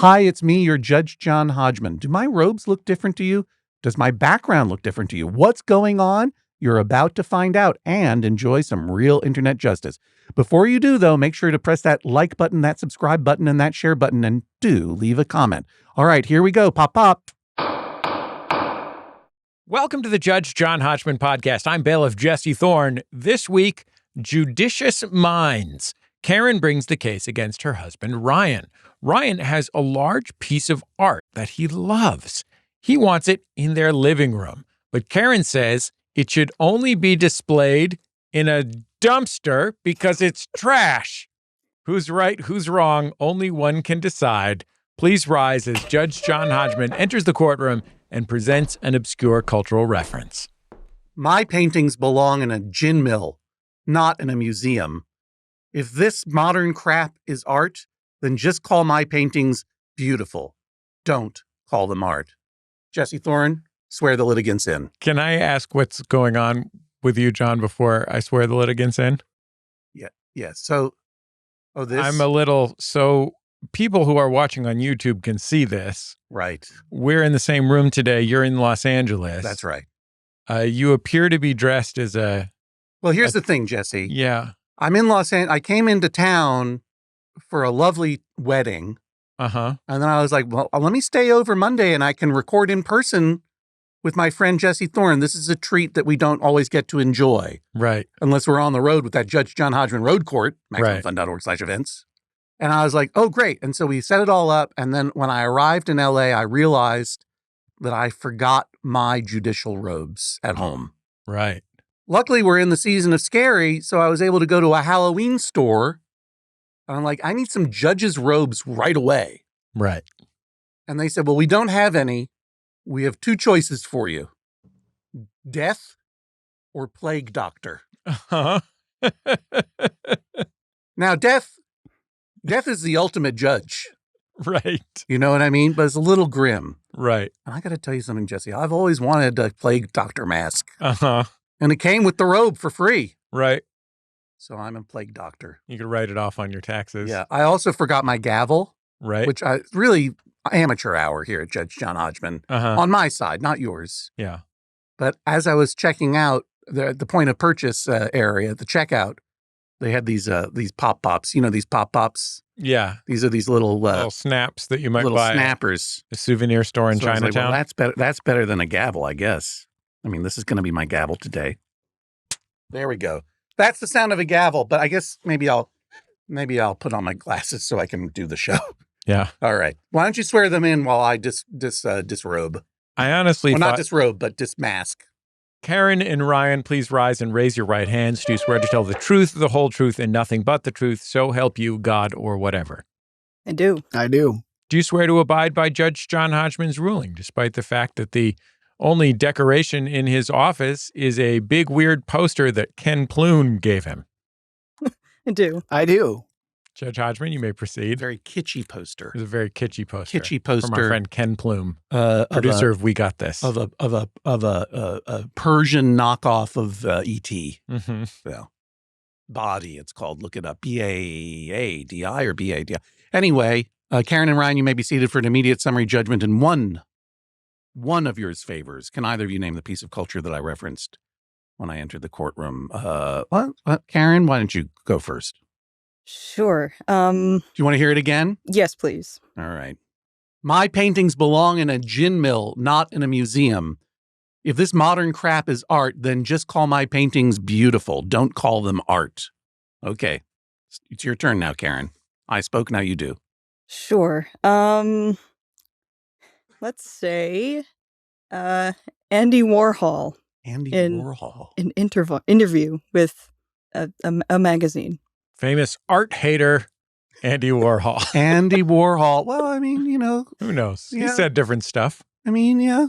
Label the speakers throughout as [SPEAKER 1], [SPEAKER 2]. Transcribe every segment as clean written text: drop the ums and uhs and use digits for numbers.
[SPEAKER 1] Hi, it's me, your Judge John Hodgman. Do my robes look different to you? Does my background look different to you? What's going on? You're about to find out and enjoy some real internet justice. Before you do, though, make sure to press that like button, that subscribe button, and that share button, and do leave a comment. All right, here we go. Pop, pop.
[SPEAKER 2] Welcome to the Judge John Hodgman podcast. I'm bailiff Jesse Thorne. This week, Judicious Minds. Karen brings the case against her husband, Ryan. Ryan has a large piece of art that he loves. He wants it in their living room, but Karen says it should only be displayed in a dumpster because it's trash. Who's right, who's wrong? Only one can decide. Please rise as Judge John Hodgman enters the courtroom and presents an obscure cultural reference.
[SPEAKER 1] My paintings belong in a gin mill, not in a museum. If this modern crap is art, then just call my paintings beautiful. Don't call them art. Jesse Thorne, swear the litigants in.
[SPEAKER 2] Can I ask what's going on with you, John, before I swear the litigants in?
[SPEAKER 1] Yeah. So,
[SPEAKER 2] I'm a little, so people who are watching on YouTube can see this.
[SPEAKER 1] Right.
[SPEAKER 2] We're in the same room today. You're in Los Angeles.
[SPEAKER 1] That's right.
[SPEAKER 2] You appear to be dressed as a...
[SPEAKER 1] Well, here's the thing, Jesse.
[SPEAKER 2] Yeah.
[SPEAKER 1] I'm in Los Angeles. I came into town for a lovely wedding.
[SPEAKER 2] Uh-huh.
[SPEAKER 1] And then I was like, well, let me stay over Monday and I can record in person with my friend Jesse Thorne. This is a treat that we don't always get to enjoy.
[SPEAKER 2] Right.
[SPEAKER 1] Unless we're on the road with that Judge John Hodgman Road Court, MaximumFun.org/events. And I was like, oh, great. And so we set it all up. And then when I arrived in LA, I realized that I forgot my judicial robes at home.
[SPEAKER 2] Right.
[SPEAKER 1] Luckily, we're in the season of scary, so I was able to go to a Halloween store. And I'm like, I need some judge's robes right away.
[SPEAKER 2] Right.
[SPEAKER 1] And they said, well, we don't have any. We have two choices for you. Death or plague doctor.
[SPEAKER 2] Uh-huh.
[SPEAKER 1] Now, death is the ultimate judge.
[SPEAKER 2] Right.
[SPEAKER 1] You know what I mean? But it's a little grim.
[SPEAKER 2] Right.
[SPEAKER 1] And I got to tell you something, Jesse. I've always wanted a plague doctor mask.
[SPEAKER 2] Uh-huh.
[SPEAKER 1] And it came with the robe for free.
[SPEAKER 2] Right.
[SPEAKER 1] So I'm a plague doctor.
[SPEAKER 2] You could write it off on your taxes.
[SPEAKER 1] Yeah. I also forgot my gavel.
[SPEAKER 2] Right.
[SPEAKER 1] Which I really amateur hour here at Judge John Hodgman.
[SPEAKER 2] Uh-huh.
[SPEAKER 1] On my side, not yours.
[SPEAKER 2] Yeah.
[SPEAKER 1] But as I was checking out the point of purchase area, the checkout, they had these pop-pops. You know, these pop-pops?
[SPEAKER 2] Yeah.
[SPEAKER 1] These are these little
[SPEAKER 2] snaps that you might
[SPEAKER 1] little
[SPEAKER 2] buy
[SPEAKER 1] snappers.
[SPEAKER 2] at a souvenir store in
[SPEAKER 1] So I was
[SPEAKER 2] Chinatown.
[SPEAKER 1] like, well, that's better than a gavel, I guess. I mean, this is going to be my gavel today. There we go. That's the sound of a gavel, but I guess maybe I'll put on my glasses so I can do the show.
[SPEAKER 2] Yeah.
[SPEAKER 1] All right. Why don't you swear them in while I disrobe?
[SPEAKER 2] I honestly
[SPEAKER 1] Not
[SPEAKER 2] thought...
[SPEAKER 1] disrobe, but dismask.
[SPEAKER 2] Karen and Ryan, please rise and raise your right hands. Do you swear to tell the truth, the whole truth, and nothing but the truth, so help you God or whatever?
[SPEAKER 3] I do.
[SPEAKER 2] Do you swear to abide by Judge John Hodgman's ruling, despite the fact that the only decoration in his office is a big weird poster that Ken Plume gave him?
[SPEAKER 3] I do.
[SPEAKER 2] Judge Hodgman, you may proceed.
[SPEAKER 1] Very kitschy poster.
[SPEAKER 2] It's a very kitschy poster.
[SPEAKER 1] Kitschy poster
[SPEAKER 2] from our friend Ken Plume, producer of We Got This.
[SPEAKER 1] Of a Persian knockoff of E.T.
[SPEAKER 2] Mm-hmm.
[SPEAKER 1] Well, Body, it's called. Look it up. B-A-A-D-I or B-A-D-I. Anyway, Karen and Ryan, you may be seated for an immediate summary judgment in one of your favors. Can either of you name the piece of culture that I referenced when I entered the courtroom? Karen, why don't you go first?
[SPEAKER 3] Sure.
[SPEAKER 1] Do you want to hear it again?
[SPEAKER 3] Yes, please.
[SPEAKER 1] All right. My paintings belong in a gin mill, not in a museum. If this modern crap is art, then just call my paintings beautiful. Don't call them art. Okay. It's your turn now, Karen. I spoke, now you do.
[SPEAKER 3] Sure. Let's say Andy Warhol.
[SPEAKER 1] Warhol.
[SPEAKER 3] An interview with a magazine.
[SPEAKER 2] Famous art hater, Andy Warhol.
[SPEAKER 1] Andy Warhol. Well, I mean, you know.
[SPEAKER 2] Who knows?
[SPEAKER 1] Yeah.
[SPEAKER 2] He said different stuff.
[SPEAKER 1] I mean, yeah.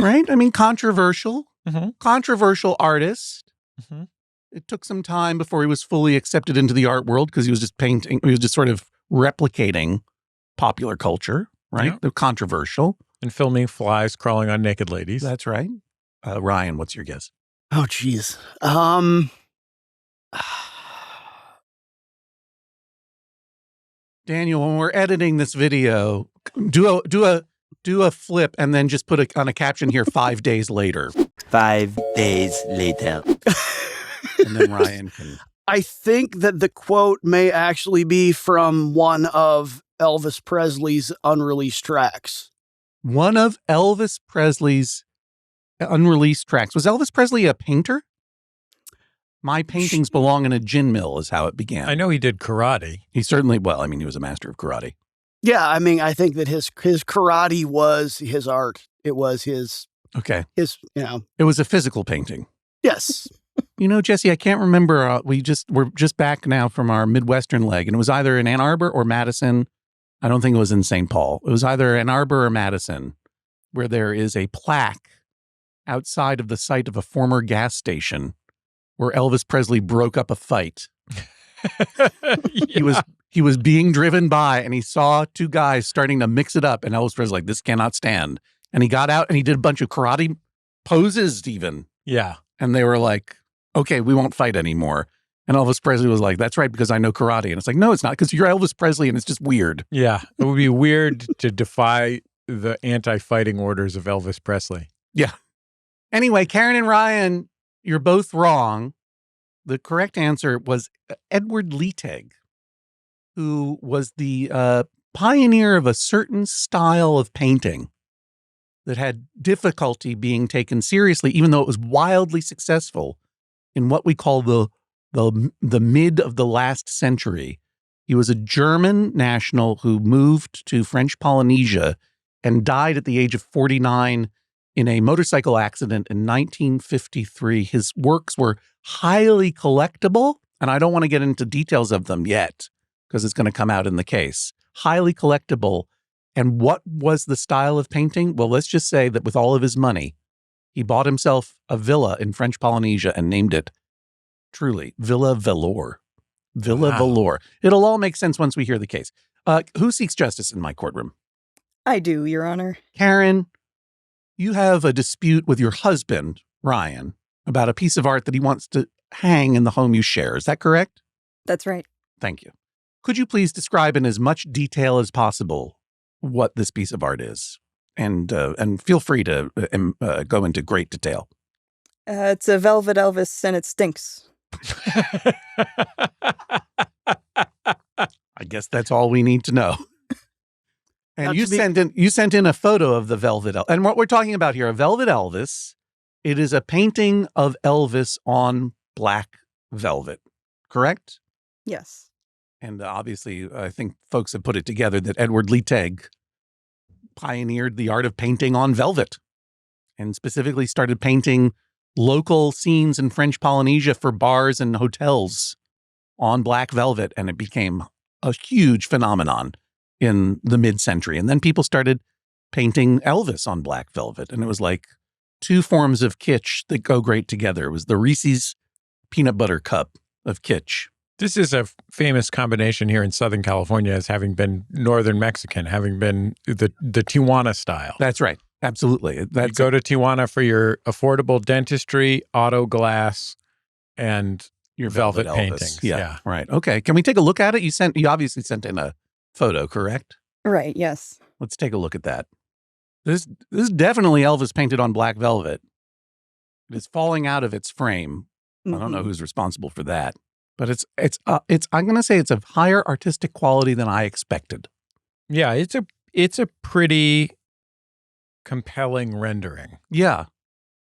[SPEAKER 1] Right? I mean, controversial.
[SPEAKER 2] Mm-hmm.
[SPEAKER 1] Controversial artist.
[SPEAKER 2] Mm-hmm.
[SPEAKER 1] It took some time before he was fully accepted into the art world because he was just painting. He was just sort of replicating popular culture, right?
[SPEAKER 2] Yeah.
[SPEAKER 1] They're controversial.
[SPEAKER 2] And filming flies crawling on naked ladies.
[SPEAKER 1] That's right. Ryan, what's your guess?
[SPEAKER 4] Oh, geez.
[SPEAKER 1] Daniel, when we're editing this video, Do a flip and then just put on a caption here 5 days later.
[SPEAKER 4] 5 days later.
[SPEAKER 1] And then Ryan can...
[SPEAKER 5] I think that the quote may actually be from one of Elvis Presley's unreleased tracks.
[SPEAKER 1] One of Elvis Presley's unreleased tracks. Was Elvis Presley a painter? My paintings belong in a gin mill is how it began.
[SPEAKER 2] I know he did karate.
[SPEAKER 1] He certainly, he was a master of karate.
[SPEAKER 5] Yeah, I mean, I think that his karate was his art. It was his,
[SPEAKER 1] It was a physical painting.
[SPEAKER 5] Yes.
[SPEAKER 1] Jesse, I can't remember. We're just back now from our Midwestern leg, and it was either in Ann Arbor or Madison. I don't think it was in St. Paul. It was either Ann Arbor or Madison, where there is a plaque outside of the site of a former gas station where Elvis Presley broke up a fight.
[SPEAKER 2] Yeah.
[SPEAKER 1] He was being driven by, and he saw two guys starting to mix it up, and Elvis Presley like, this cannot stand. And he got out, and he did a bunch of karate poses even.
[SPEAKER 2] Yeah.
[SPEAKER 1] And they were like, okay, we won't fight anymore. And Elvis Presley was like, that's right, because I know karate. And it's like, no, it's not, because you're Elvis Presley, and it's just weird.
[SPEAKER 2] Yeah. It would be weird to defy the anti-fighting orders of Elvis Presley.
[SPEAKER 1] Yeah. Anyway, Karen and Ryan, you're both wrong. The correct answer was Edward Lieteg, who was the pioneer of a certain style of painting that had difficulty being taken seriously, even though it was wildly successful in what we call the mid of the last century. He was a German national who moved to French Polynesia and died at the age of 49 in a motorcycle accident in 1953. His works were highly collectible, and I don't want to get into details of them yet because it's going to come out in the case. Highly collectible. And what was the style of painting? Well, let's just say that with all of his money, he bought himself a villa in French Polynesia and named it, truly, Villa Velour. Villa Velour. It'll all make sense once we hear the case. Who seeks justice in my courtroom?
[SPEAKER 3] I do, Your Honor.
[SPEAKER 1] Karen, you have a dispute with your husband, Ryan, about a piece of art that he wants to hang in the home you share. Is that correct?
[SPEAKER 3] That's right.
[SPEAKER 1] Thank you. Could you please describe in as much detail as possible what this piece of art is? And feel free to go into great detail.
[SPEAKER 3] It's a Velvet Elvis, and it stinks.
[SPEAKER 1] I guess that's all we need to know. And you sent in a photo of the Velvet Elvis. And what we're talking about here, a Velvet Elvis, it is a painting of Elvis on black velvet, correct?
[SPEAKER 3] Yes.
[SPEAKER 1] And obviously, I think folks have put it together that Edward Lieteg pioneered the art of painting on velvet and specifically started painting local scenes in French Polynesia for bars and hotels on black velvet. And it became a huge phenomenon in the mid-century. And then people started painting Elvis on black velvet. And it was like two forms of kitsch that go great together. It was the Reese's peanut butter cup of kitsch.
[SPEAKER 2] This is a famous combination here in Southern California as having been Northern Mexican, having been the Tijuana style.
[SPEAKER 1] That's right. Absolutely.
[SPEAKER 2] You go to Tijuana for your affordable dentistry, auto glass, and your velvet paintings.
[SPEAKER 1] Yeah. Right. Okay. Can we take a look at it? You obviously sent in a photo, correct?
[SPEAKER 3] Right. Yes.
[SPEAKER 1] Let's take a look at that. This is definitely Elvis painted on black velvet. It is falling out of its frame. I don't know who's responsible for that. But it's I'm going to say it's of higher artistic quality than I expected.
[SPEAKER 2] Yeah, it's a pretty compelling rendering.
[SPEAKER 1] Yeah.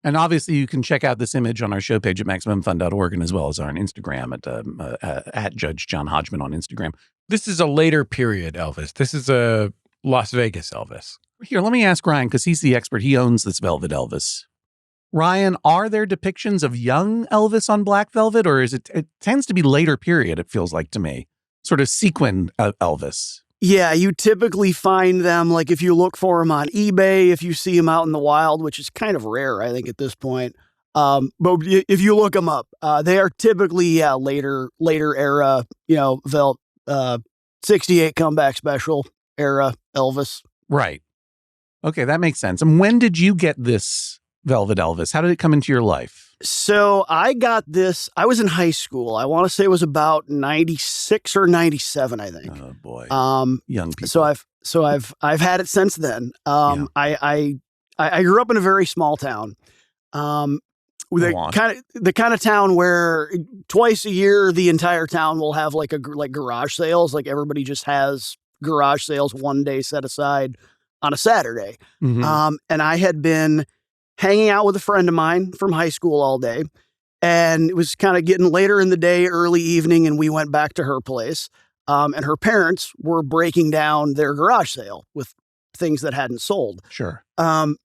[SPEAKER 1] And obviously you can check out this image on our show page at MaximumFun.org and as well as on Instagram at Judge John Hodgman on Instagram.
[SPEAKER 2] This is a later period Elvis. This is a Las Vegas Elvis.
[SPEAKER 1] Here, let me ask Ryan, because he's the expert. He owns this Velvet Elvis. Ryan, are there depictions of young Elvis on black velvet, or is it tends to be later period, it feels like to me, sort of sequin Elvis?
[SPEAKER 5] Yeah, you typically find them, like if you look for them on eBay, if you see them out in the wild, which is kind of rare, I think, at this point. But if you look them up, they are typically, later era, 68 comeback special era Elvis.
[SPEAKER 1] Right. Okay, that makes sense. And when did you get this Velvet Elvis? How did it come into your life?
[SPEAKER 5] So I got this. I was in high school. I want to say it was about 96 or 97, I think.
[SPEAKER 1] Oh boy.
[SPEAKER 5] Young people. So I've had it since then. I grew up in a very small town. The kind of town where twice a year the entire town will have like garage sales. Like everybody just has garage sales one day set aside on a Saturday.
[SPEAKER 1] Mm-hmm.
[SPEAKER 5] And I had been hanging out with a friend of mine from high school all day, and it was kind of getting later in the day, early evening, and we went back to her place. And her parents were breaking down their garage sale with things that hadn't sold.
[SPEAKER 1] Sure.
[SPEAKER 5] And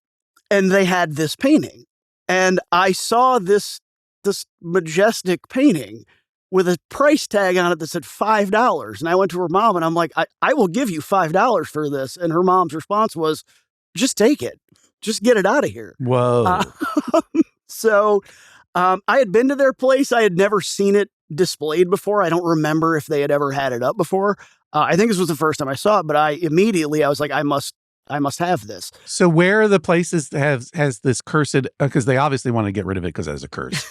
[SPEAKER 5] they had this painting. And I saw this majestic painting with a price tag on it that said $5. And I went to her mom and I'm like, I will give you $5 for this. And her mom's response was, just take it. Just get it out of here.
[SPEAKER 1] Whoa.
[SPEAKER 5] So I had been to their place. I had never seen it displayed before. I don't remember if they had ever had it up before. I think this was the first time I saw it, but I was like, I must have this.
[SPEAKER 1] So where are the places that has this cursed, because they obviously want to get rid of it because it has a curse.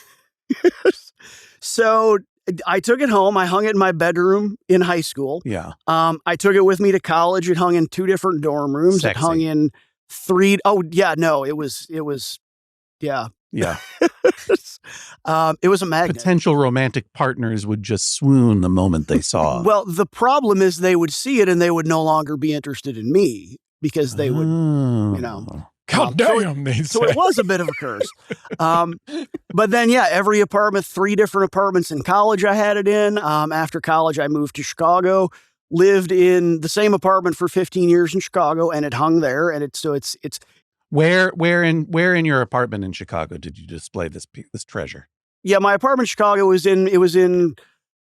[SPEAKER 5] So I took it home. I hung it in my bedroom in high school.
[SPEAKER 1] Yeah.
[SPEAKER 5] I took it with me to college. It hung in 2 different dorm rooms.
[SPEAKER 1] Sexy.
[SPEAKER 5] It hung in 3. Oh yeah, no, it was, yeah.
[SPEAKER 1] Yeah.
[SPEAKER 5] It was a magnet.
[SPEAKER 1] Potential romantic partners would just swoon the moment they saw.
[SPEAKER 5] Well, the problem is they would see it and they would no longer be interested in me because they would,
[SPEAKER 2] God damn,
[SPEAKER 5] so it was a bit of a curse. But then, every apartment, 3 different apartments in college I had it in. After college, I moved to Chicago, lived in the same apartment for 15 years in Chicago, and it hung there. And it's
[SPEAKER 1] Where in your apartment in Chicago did you display this treasure?
[SPEAKER 5] Yeah, my apartment in Chicago was in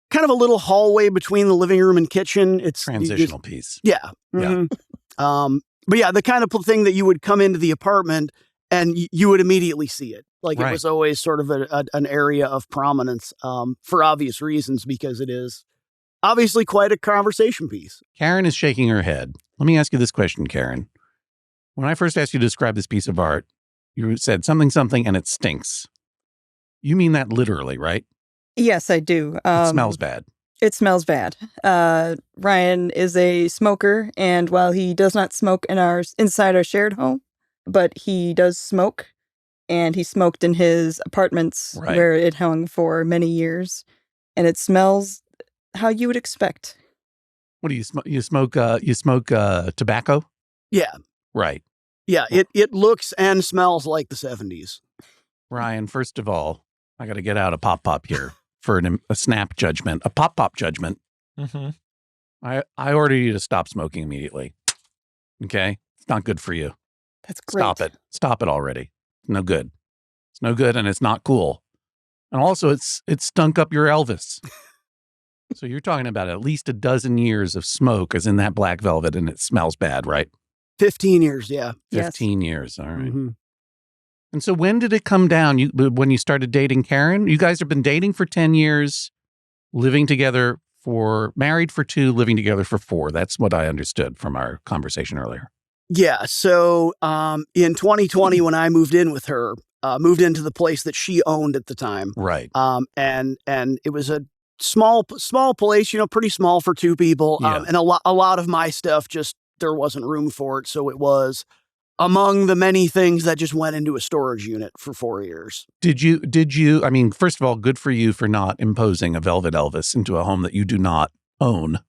[SPEAKER 5] kind of a little hallway between the living room and kitchen. It's
[SPEAKER 1] transitional piece.
[SPEAKER 5] Yeah. Mm-hmm. But yeah, the kind of thing that you would come into the apartment and you would immediately see it. Like It was always sort of an area of prominence for obvious reasons, because it is obviously quite a conversation piece.
[SPEAKER 1] Karen is shaking her head. Let me ask you this question, Karen. When I first asked you to describe this piece of art, you said something and it stinks. You mean that literally, right?
[SPEAKER 3] Yes, I do.
[SPEAKER 1] It smells bad.
[SPEAKER 3] It smells bad. Ryan is a smoker, and while he does not smoke inside our shared home, but he does smoke, and he smoked in his apartments where it hung for many years, and it smells how you would expect.
[SPEAKER 1] What do you smoke? You smoke tobacco?
[SPEAKER 5] Yeah.
[SPEAKER 1] Right.
[SPEAKER 5] Yeah, it looks and smells like the 70s.
[SPEAKER 1] Ryan, first of all, I got to get out a pop here for a snap judgment, a pop judgment.
[SPEAKER 2] Mm-hmm.
[SPEAKER 1] I order you to stop smoking immediately. Okay? It's not good for you.
[SPEAKER 3] That's great.
[SPEAKER 1] Stop it. Stop it already. No good. It's no good, and it's not cool. And also, it stunk up your Elvis. So you're talking about at least a dozen years of smoke as in that black velvet, and it smells bad, right?
[SPEAKER 5] 15 years, yeah.
[SPEAKER 1] 15 years, all right.
[SPEAKER 5] Mm-hmm.
[SPEAKER 1] And so when did it come down? When you started dating Karen? You guys have been dating for 10 years, living together married for 2, living together for 4. That's what I understood from our conversation earlier.
[SPEAKER 5] Yeah. So in 2020, when I moved in with her, moved into the place that she owned at the time.
[SPEAKER 1] Right.
[SPEAKER 5] And it was a small place, pretty small for 2 people.
[SPEAKER 1] Yeah.
[SPEAKER 5] And a lot of my stuff there wasn't room for it. So it was among the many things that just went into a storage unit for 4 years.
[SPEAKER 1] Did you, I mean, first of all, good for you for not imposing a Velvet Elvis into a home that you do not own.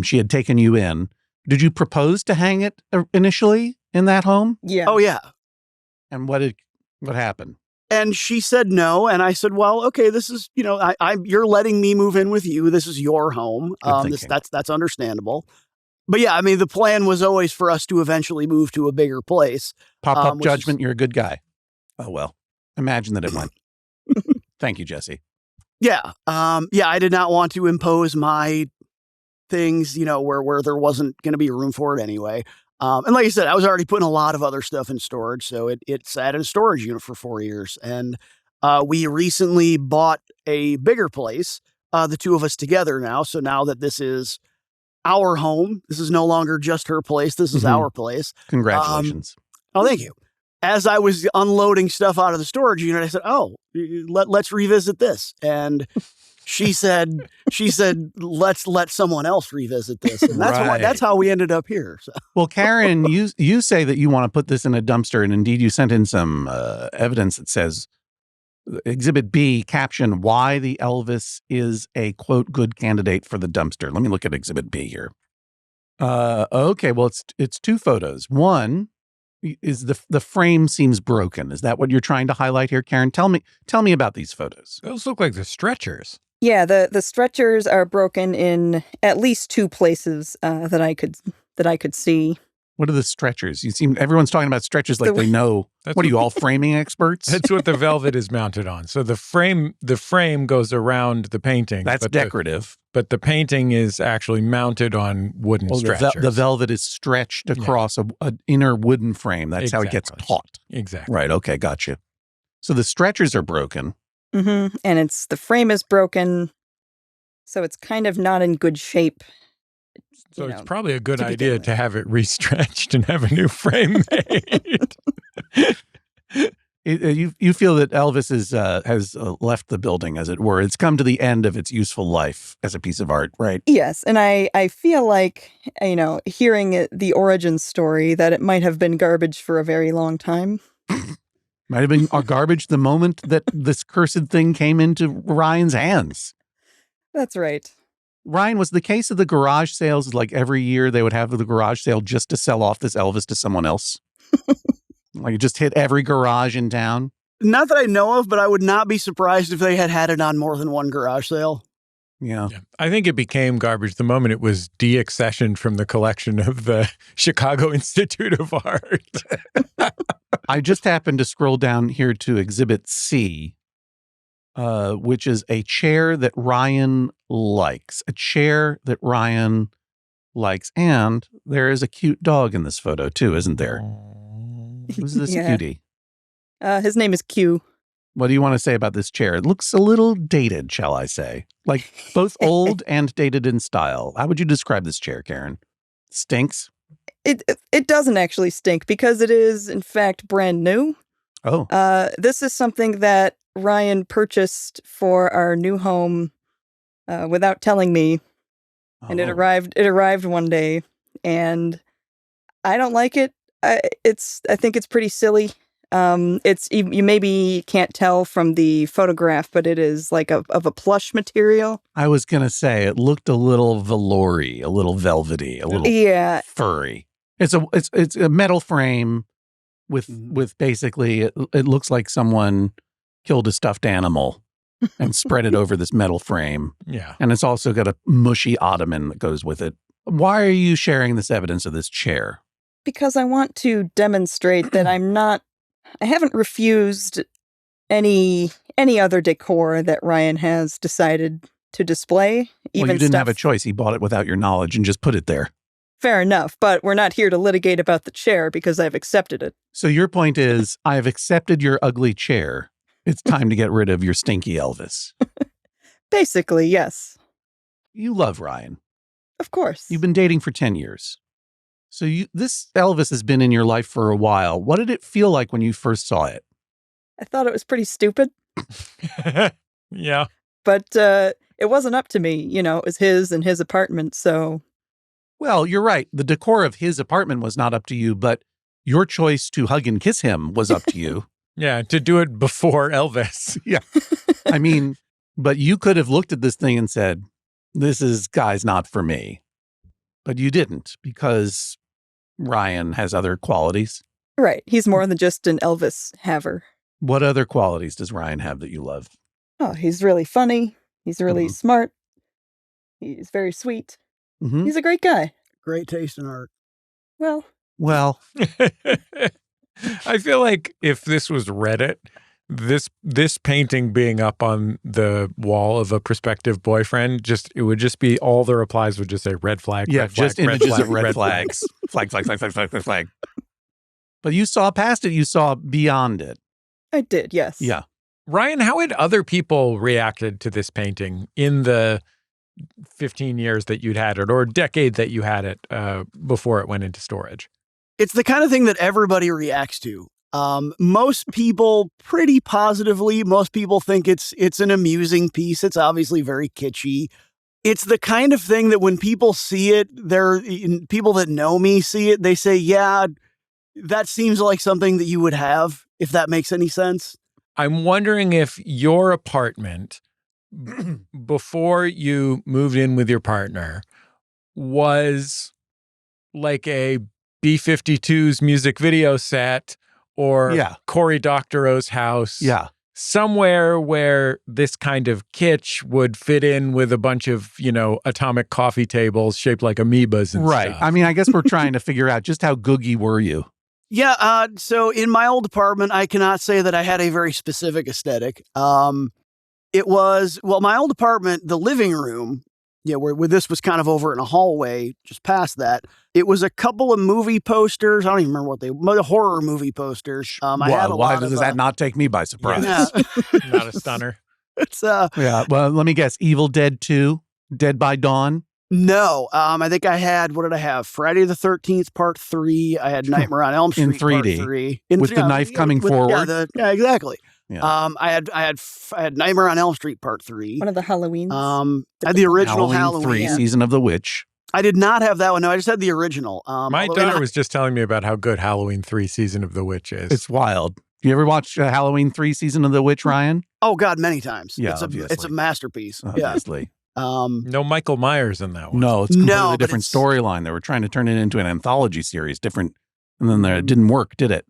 [SPEAKER 1] She had taken you in. Did you propose to hang it initially in that home?
[SPEAKER 3] Yeah.
[SPEAKER 5] Oh, yeah.
[SPEAKER 1] And what happened?
[SPEAKER 5] And she said no. And I said, well, okay, this is, you're letting me move in with you. This is your home. That's understandable. But yeah, I mean, the plan was always for us to eventually move to a bigger place.
[SPEAKER 1] Pop-up judgment, you're a good guy. Oh, well, imagine that it went. Thank you, Jesse.
[SPEAKER 5] Yeah. I did not want to impose my things, where there wasn't going to be room for it anyway. And like I said, I was already putting a lot of other stuff in storage. So it sat in a storage unit for 4 years. And we recently bought a bigger place, the 2 of us together now. So now that this is our home, this is no longer just her place. This is our place.
[SPEAKER 1] Congratulations.
[SPEAKER 5] Oh, thank you. as I was unloading stuff out of the storage unit, I said, "Oh, let's revisit this." And she said, "Let's let someone else revisit this." And that's how we ended up here. So.
[SPEAKER 1] Well, Karen, you say that you want to put this in a dumpster, and indeed you sent in some evidence that says Exhibit B, caption, why the Elvis is a, quote, good candidate for the dumpster. Let me look at Exhibit B here. Okay, well, it's two photos. One is the frame seems broken. Is that what you're trying to highlight here, Karen? Tell me about these photos.
[SPEAKER 2] Those look like the stretchers.
[SPEAKER 3] Yeah, the stretchers are broken in at least two places that I could see.
[SPEAKER 1] What are the stretchers? Everyone's talking about stretchers like they know. What are you, all framing experts?
[SPEAKER 2] That's what the velvet is mounted on. So the frame goes around the painting.
[SPEAKER 1] That's decorative.
[SPEAKER 2] But the painting is actually mounted on wooden stretchers.
[SPEAKER 1] The velvet is stretched across an inner wooden frame. That's how it gets taut.
[SPEAKER 2] Exactly.
[SPEAKER 1] Right. Okay. Gotcha. So the stretchers are broken.
[SPEAKER 3] Mm-hmm. And the frame is broken, so it's kind of not in good shape.
[SPEAKER 2] So it's probably a good idea to have it restretched and have a new frame made.
[SPEAKER 1] You feel that Elvis has left the building, as it were. It's come to the end of its useful life as a piece of art, right?
[SPEAKER 3] Yes, and I feel like, hearing the origin story, that it might have been garbage for a very long time.
[SPEAKER 1] Might have been garbage the moment that this cursed thing came into Ryan's hands.
[SPEAKER 3] That's right.
[SPEAKER 1] Ryan, was the case of the garage sales like every year they would have the garage sale just to sell off this Elvis to someone else? Like, it just hit every garage in town?
[SPEAKER 5] Not that I know of, but I would not be surprised if they had it on more than one garage sale.
[SPEAKER 1] Yeah.
[SPEAKER 2] I think it became garbage the moment it was deaccessioned from the collection of the Chicago Institute of Art.
[SPEAKER 1] I just happened to scroll down here to Exhibit C, which is a chair that Ryan likes. A chair that Ryan likes. And there is a cute dog in this photo, too, isn't there? Who's this cutie?
[SPEAKER 3] His name is Q.
[SPEAKER 1] What do you want to say about this chair? It looks a little dated, shall I say? Like both old and dated in style. How would you describe this chair, Karen? Stinks?
[SPEAKER 3] It doesn't actually stink because it is, in fact, brand new.
[SPEAKER 1] Oh.
[SPEAKER 3] This is something that Ryan purchased for our new home without telling me. And it arrived one day, and I don't like it. I think it's pretty silly. You maybe can't tell from the photograph, but it is like of a plush material.
[SPEAKER 1] I was going to say it looked a little velour-y, a little velvety, a little furry. It's a metal frame with basically it looks like someone killed a stuffed animal and spread it over this metal frame.
[SPEAKER 2] Yeah.
[SPEAKER 1] And it's also got a mushy ottoman that goes with it. Why are you sharing this evidence of this chair?
[SPEAKER 3] Because I want to demonstrate that I haven't refused any other decor that Ryan has decided to display.
[SPEAKER 1] Well, you didn't have a choice. He bought it without your knowledge and just put it there.
[SPEAKER 3] Fair enough, but we're not here to litigate about the chair because I've accepted it.
[SPEAKER 1] So your point is, I have accepted your ugly chair. It's time to get rid of your stinky Elvis.
[SPEAKER 3] Basically, yes.
[SPEAKER 1] You love Ryan.
[SPEAKER 3] Of course.
[SPEAKER 1] You've been dating for 10 years. So this Elvis has been in your life for a while. What did it feel like when you first saw it?
[SPEAKER 3] I thought it was pretty stupid.
[SPEAKER 2] Yeah.
[SPEAKER 3] But it wasn't up to me. It was his and his apartment, so...
[SPEAKER 1] Well, you're right. The decor of his apartment was not up to you, but your choice to hug and kiss him was up to you.
[SPEAKER 2] Yeah, to do it before Elvis.
[SPEAKER 1] Yeah. I mean, but you could have looked at this thing and said, this guy's not for me. But you didn't, because Ryan has other qualities.
[SPEAKER 3] Right. He's more than just an Elvis haver.
[SPEAKER 1] What other qualities does Ryan have that you love?
[SPEAKER 3] Oh, he's really funny. He's really smart. He's very sweet.
[SPEAKER 1] Mm-hmm.
[SPEAKER 3] He's a great guy.
[SPEAKER 5] Great taste in art.
[SPEAKER 3] Well.
[SPEAKER 2] I feel like if this was Reddit, this painting being up on the wall of a prospective boyfriend, it would just be all the replies would just say red flag.
[SPEAKER 1] Yeah,
[SPEAKER 2] red flag,
[SPEAKER 1] just images of red flags. Flag. But you saw past it. You saw beyond it.
[SPEAKER 3] I did, yes.
[SPEAKER 1] Yeah.
[SPEAKER 2] Ryan, how had other people reacted to this painting in the 15 years that you'd had it, or a decade that you had it before it went into storage?
[SPEAKER 5] It's the kind of thing that everybody reacts to. Most people pretty positively, most people think it's an amusing piece. It's obviously very kitschy. It's the kind of thing that when people see it, people that know me see it, they say, yeah, that seems like something that you would have, if that makes any sense.
[SPEAKER 2] I'm wondering if your apartment, before you moved in with your partner, was like a B-52's music video set or Cory Doctorow's house.
[SPEAKER 1] Yeah.
[SPEAKER 2] Somewhere where this kind of kitsch would fit in with a bunch of, atomic coffee tables shaped like amoebas and
[SPEAKER 1] right.
[SPEAKER 2] stuff.
[SPEAKER 1] I mean, I guess we're trying to figure out just how googie were you?
[SPEAKER 5] Yeah, so in my old apartment, I cannot say that I had a very specific aesthetic. It was, my old apartment, the living room, where this was kind of over in a hallway just past that. It was a couple of movie posters. I don't even remember what horror movie posters.
[SPEAKER 1] Why does that not take me by surprise?
[SPEAKER 5] Yeah.
[SPEAKER 2] Not a stunner.
[SPEAKER 5] It's
[SPEAKER 1] yeah. Well, let me guess. Evil Dead 2, Dead by Dawn.
[SPEAKER 5] No, I think I had, what did I have? Friday the 13th, part 3. I had Nightmare on Elm Street,
[SPEAKER 1] in 3D,
[SPEAKER 5] part 3.
[SPEAKER 1] With the knife coming forward.
[SPEAKER 5] Yeah, exactly.
[SPEAKER 1] Yeah.
[SPEAKER 5] I had Nightmare on Elm Street, part 3.
[SPEAKER 3] One of the Halloweens.
[SPEAKER 5] I had the original Halloween
[SPEAKER 1] 3, Season of the Witch.
[SPEAKER 5] I did not have that one. No, I just had the original.
[SPEAKER 2] My daughter was just telling me about how good Halloween 3 Season of the Witch is.
[SPEAKER 1] It's wild. You ever watch Halloween 3 Season of the Witch, Ryan?
[SPEAKER 5] Oh, God, many times.
[SPEAKER 1] Yeah,
[SPEAKER 5] it's a masterpiece.
[SPEAKER 1] Obviously.
[SPEAKER 2] No Michael Myers in that one.
[SPEAKER 1] No, it's completely different storyline. They were trying to turn it into an anthology series, different, and then it didn't work, did it?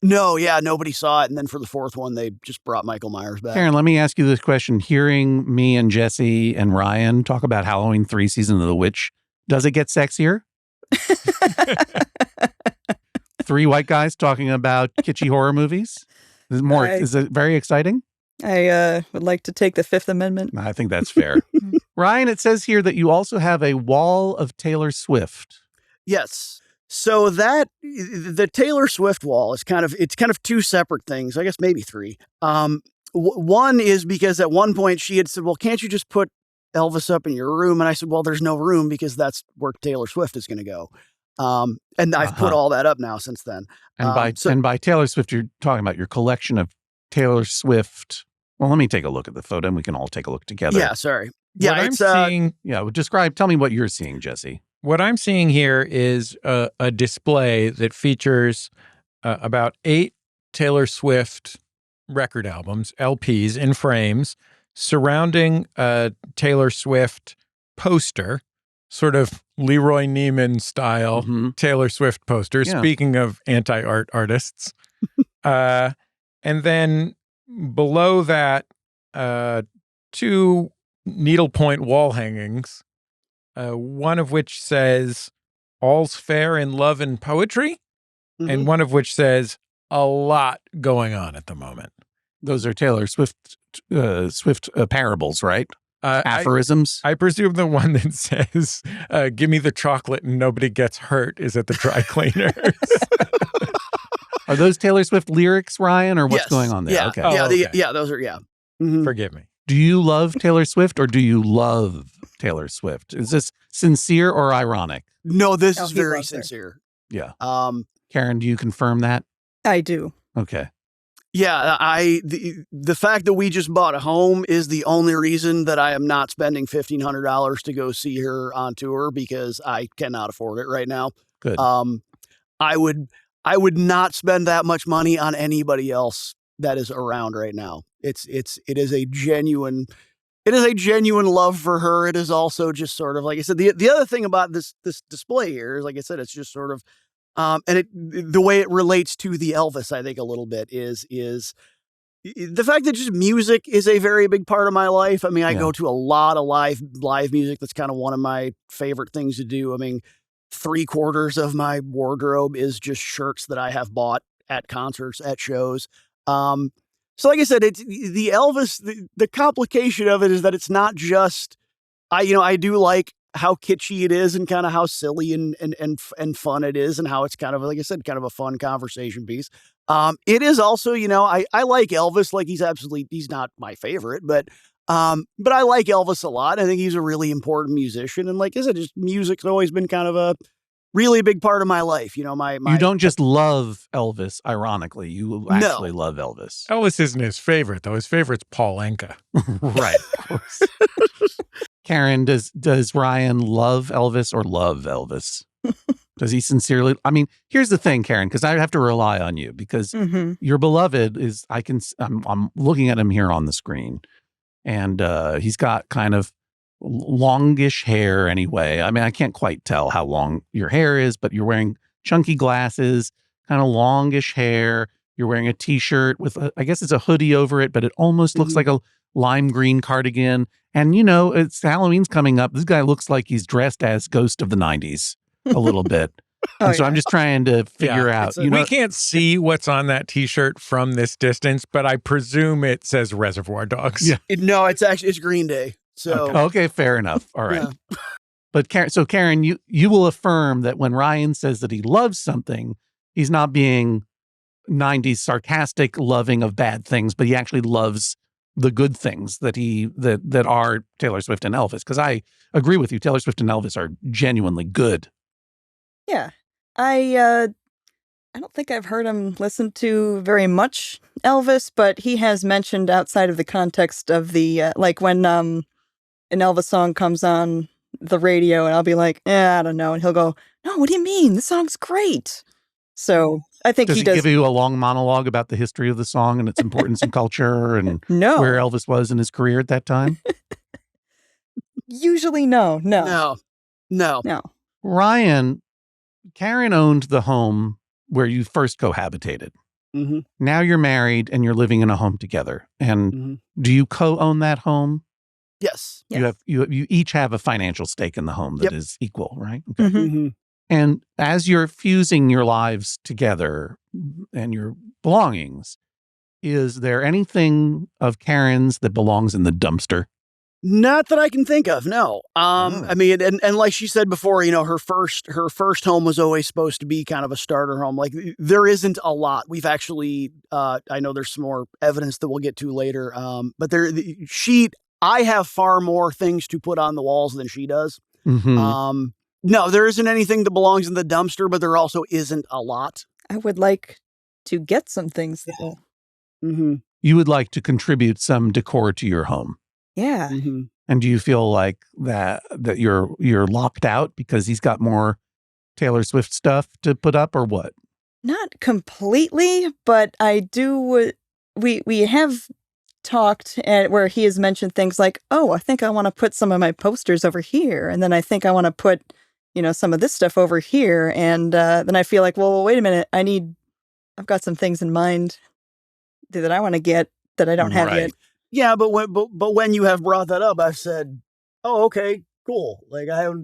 [SPEAKER 5] No, nobody saw it, and then for the fourth one, they just brought Michael Myers back.
[SPEAKER 1] Karen, let me ask you this question. Hearing me and Jesse and Ryan talk about Halloween 3 Season of the Witch, does it get sexier? 3 white guys talking about kitschy horror movies? Is it very exciting?
[SPEAKER 3] I would like to take the Fifth Amendment.
[SPEAKER 1] I think that's fair. Ryan, it says here that you also have a wall of Taylor Swift.
[SPEAKER 5] Yes. So the Taylor Swift wall is kind of 2 separate things. I guess maybe 3. One is because at one point she had said, well, can't you just put Elvis up in your room? And I said, well, there's no room because that's where Taylor Swift is going to go. And I've put all that up now since then.
[SPEAKER 1] And by Taylor Swift, you're talking about your collection of Taylor Swift. Well, let me take a look at the photo and we can all take a look together.
[SPEAKER 5] Yeah, sorry. Yeah,
[SPEAKER 2] what I'm seeing.
[SPEAKER 1] Tell me what you're seeing, Jesse.
[SPEAKER 2] What I'm seeing here is a display that features about 8 Taylor Swift record albums, LPs in frames, surrounding a Taylor Swift poster, sort of Leroy Neiman style Taylor Swift poster, speaking of anti-art artists. And then below that, 2 needlepoint wall hangings, one of which says, "All's fair in love and poetry," and one of which says, "A lot going on at the moment."
[SPEAKER 1] Those are Taylor Swift parables, right? Aphorisms?
[SPEAKER 2] I presume the one that says, "Give me the chocolate and nobody gets hurt" is at the dry cleaners.
[SPEAKER 1] Are those Taylor Swift lyrics, Ryan, or what's going on there?
[SPEAKER 5] Yeah.
[SPEAKER 1] Okay.
[SPEAKER 5] Those are, Mm-hmm.
[SPEAKER 2] Forgive me.
[SPEAKER 1] Do you love Taylor Swift or do you love Taylor Swift? Is this sincere or ironic?
[SPEAKER 5] No, this is very sincere.
[SPEAKER 1] Yeah. Karen, do you confirm that?
[SPEAKER 3] I do.
[SPEAKER 1] Okay.
[SPEAKER 5] Yeah, the fact that we just bought a home is the only reason that I am not spending $1,500 to go see her on tour because I cannot afford it right now.
[SPEAKER 1] Good.
[SPEAKER 5] I would not spend that much money on anybody else that is around right now. It is a genuine love for her. It is also just sort of, like I said, the other thing about this display here is, like I said, it's just sort of, the way it relates to the Elvis, I think a little bit is the fact that just music is a very big part of my life. I mean, I go to a lot of live music. That's kind of one of my favorite things to do. I mean, 3/4 of my wardrobe is just shirts that I have bought at concerts, at shows. So like I said, it's the Elvis, the complication of it is that it's not just, I do like how kitschy it is and kind of how silly and fun it is and how it's kind of, like I said, kind of a fun conversation piece. It is also, I like Elvis. Like he's not my favorite, but I like Elvis a lot. I think he's a really important musician. And like I said, just music's always been kind of really big part of my life. You know, my
[SPEAKER 1] You don't just love Elvis, ironically. You actually love Elvis.
[SPEAKER 2] Elvis isn't his favorite, though. His favorite's Paul Anka.
[SPEAKER 1] Right, of course. Karen, does Ryan love Elvis or love Elvis? Does he sincerely? I mean, here's the thing, Karen, because I have to rely on you because your beloved is. I'm looking at him here on the screen, and he's got kind of longish hair. Anyway, I mean, I can't quite tell how long your hair is, but you're wearing chunky glasses, kind of longish hair. You're wearing a T-shirt with, I guess it's a hoodie over it, but it almost looks like a lime green cardigan. And you know, it's Halloween's coming up. This guy looks like he's dressed as Ghost of the '90s. A little bit. So I'm just trying to figure out.
[SPEAKER 2] We can't see what's on that T-shirt from this distance, but I presume it says Reservoir Dogs.
[SPEAKER 1] Yeah.
[SPEAKER 5] No, it's Green Day. So
[SPEAKER 1] okay, fair enough. All right. Yeah. But Karen, you will affirm that when Ryan says that he loves something, he's not being '90s sarcastic, loving of bad things, but he actually loves the good things that are Taylor Swift and Elvis. Because I agree with you, Taylor Swift and Elvis are genuinely good.
[SPEAKER 3] Yeah. I don't think I've heard him listen to very much Elvis, but he has mentioned outside of the context of the, like when an Elvis song comes on the radio and I'll be like, I don't know. And he'll go, no, what do you mean? The song's great. So I think
[SPEAKER 1] does
[SPEAKER 3] he does.
[SPEAKER 1] Give you a long monologue about the history of the song and its importance in culture and where Elvis was in his career at that time?
[SPEAKER 3] Usually no.
[SPEAKER 1] Ryan, Karen owned the home where you first cohabitated.
[SPEAKER 5] Mm-hmm.
[SPEAKER 1] Now you're married and you're living in a home together. And do you co-own that home?
[SPEAKER 5] Yes.
[SPEAKER 1] You each have a financial stake in the home that is equal, right? Okay.
[SPEAKER 5] Mm-hmm.
[SPEAKER 1] And as you're fusing your lives together and your belongings, is there anything of Karen's that belongs in the dumpster?
[SPEAKER 5] Not that I can think of, no. I mean, and like she said before, you know, her first home was always supposed to be kind of a starter home. Like there isn't a lot. We've actually, I know there's some more evidence that we'll get to later. But I have far more things to put on the walls than she does.
[SPEAKER 1] Mm-hmm.
[SPEAKER 5] No, there isn't anything that belongs in the dumpster, but there also isn't a lot.
[SPEAKER 3] I would like to get some things though.
[SPEAKER 5] Mm-hmm.
[SPEAKER 1] You would like to contribute some decor to your home.
[SPEAKER 3] Yeah.
[SPEAKER 5] Mm-hmm.
[SPEAKER 1] And do you feel like that you're locked out because he's got more Taylor Swift stuff to put up or what?
[SPEAKER 3] Not completely, but I do. We have talked where he has mentioned things like, oh, I think I want to put some of my posters over here. And then I think I want to put, some of this stuff over here. And then I feel like, well, wait a minute. I've got some things in mind that I want to get that I don't have yet.
[SPEAKER 5] Yeah, but when you have brought that up, I've said, "Oh, okay, cool." Like I have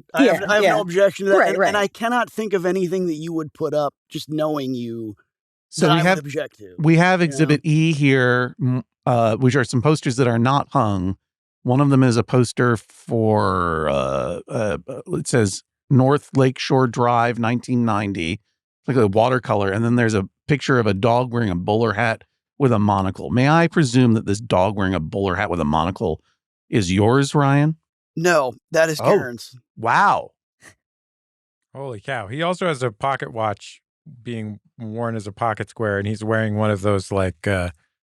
[SPEAKER 5] no objection to that,
[SPEAKER 3] right.
[SPEAKER 5] And I cannot think of anything that you would put up just knowing you.
[SPEAKER 1] So
[SPEAKER 5] I would object to.
[SPEAKER 1] We have Exhibit E here, which are some posters that are not hung. One of them is a poster for it says North Lakeshore Drive, 1990. It's like a watercolor, and then there's a picture of a dog wearing a bowler hat with a monocle. May I presume that this dog wearing a bowler hat with a monocle is yours, Ryan?
[SPEAKER 5] No, that is Karen's.
[SPEAKER 1] Wow.
[SPEAKER 2] Holy cow. He also has a pocket watch being worn as a pocket square, and he's wearing one of those like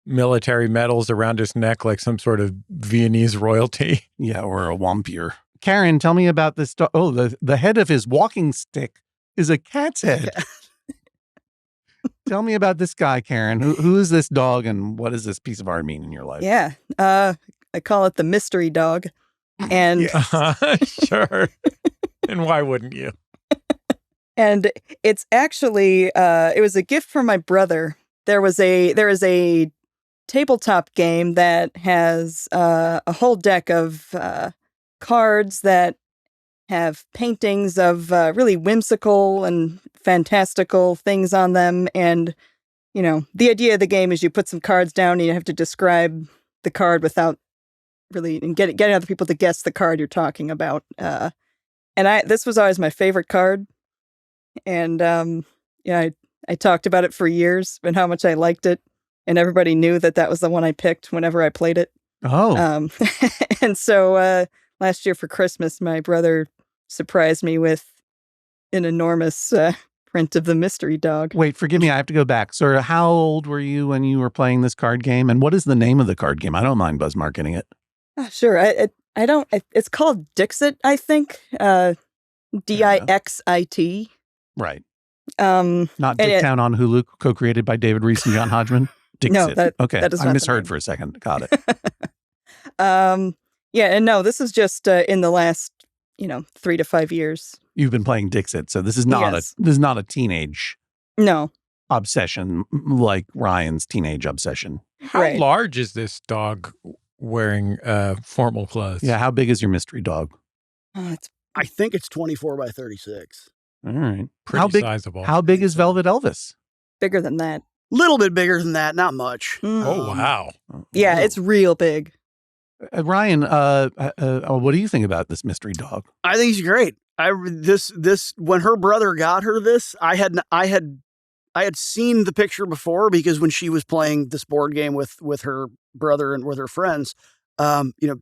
[SPEAKER 2] military medals around his neck, like some sort of Viennese royalty.
[SPEAKER 1] Yeah, or a wampir. Karen, tell me about this dog. Oh, the head of his walking stick is a cat's head. Tell me about this guy, Karen. Who is this dog and what does this piece of art mean in your life?
[SPEAKER 3] Yeah. I call it the mystery dog. And
[SPEAKER 2] sure. And why wouldn't you?
[SPEAKER 3] And it's actually it was a gift from my brother. There is a tabletop game that has a whole deck of cards that have paintings of really whimsical and fantastical things on them. And, the idea of the game is you put some cards down and you have to describe the card without really and getting other people to guess the card you're talking about. And this was always my favorite card. And, I talked about it for years and how much I liked it. And everybody knew that was the one I picked whenever I played it.
[SPEAKER 1] Oh.
[SPEAKER 3] And so last year for Christmas, my brother surprised me with an enormous print of the mystery dog.
[SPEAKER 1] Wait, forgive me. I have to go back. So how old were you when you were playing this card game? And what is the name of the card game? I don't mind Buzz marketing it.
[SPEAKER 3] Sure. I don't. It's called Dixit, I think. Dixit.
[SPEAKER 1] Right.
[SPEAKER 3] Um,
[SPEAKER 1] Not
[SPEAKER 3] and
[SPEAKER 1] Dicktown on Hulu, co-created by David Reese and John Hodgman.
[SPEAKER 3] No,
[SPEAKER 1] Dixit. Okay.
[SPEAKER 3] that is
[SPEAKER 1] I
[SPEAKER 3] not the
[SPEAKER 1] misheard
[SPEAKER 3] name.
[SPEAKER 1] for a second. Got it.
[SPEAKER 3] Yeah, and no, this is just in the last 3 to 5 years.
[SPEAKER 1] You've been playing Dixit, so this is not
[SPEAKER 3] Yes.
[SPEAKER 1] this is not a teenage
[SPEAKER 3] No,
[SPEAKER 1] obsession like Ryan's teenage obsession.
[SPEAKER 2] How
[SPEAKER 3] Right.
[SPEAKER 2] large is this dog wearing formal clothes?
[SPEAKER 1] Yeah. How big is your mystery dog?
[SPEAKER 3] it's
[SPEAKER 5] I think it's 24 by 36.
[SPEAKER 1] All right.
[SPEAKER 2] Pretty
[SPEAKER 1] how big?
[SPEAKER 2] sizable.
[SPEAKER 1] How big is Velvet Elvis?
[SPEAKER 3] bigger than that.
[SPEAKER 5] Little bit bigger than that, not much.
[SPEAKER 3] Mm.
[SPEAKER 2] Oh, wow.
[SPEAKER 3] Yeah, it's real big.
[SPEAKER 1] Ryan. What do you think about this mystery dog?
[SPEAKER 5] I think he's great. This when her brother got her this, I had seen the picture before because when she was playing this board game with her brother and with her friends,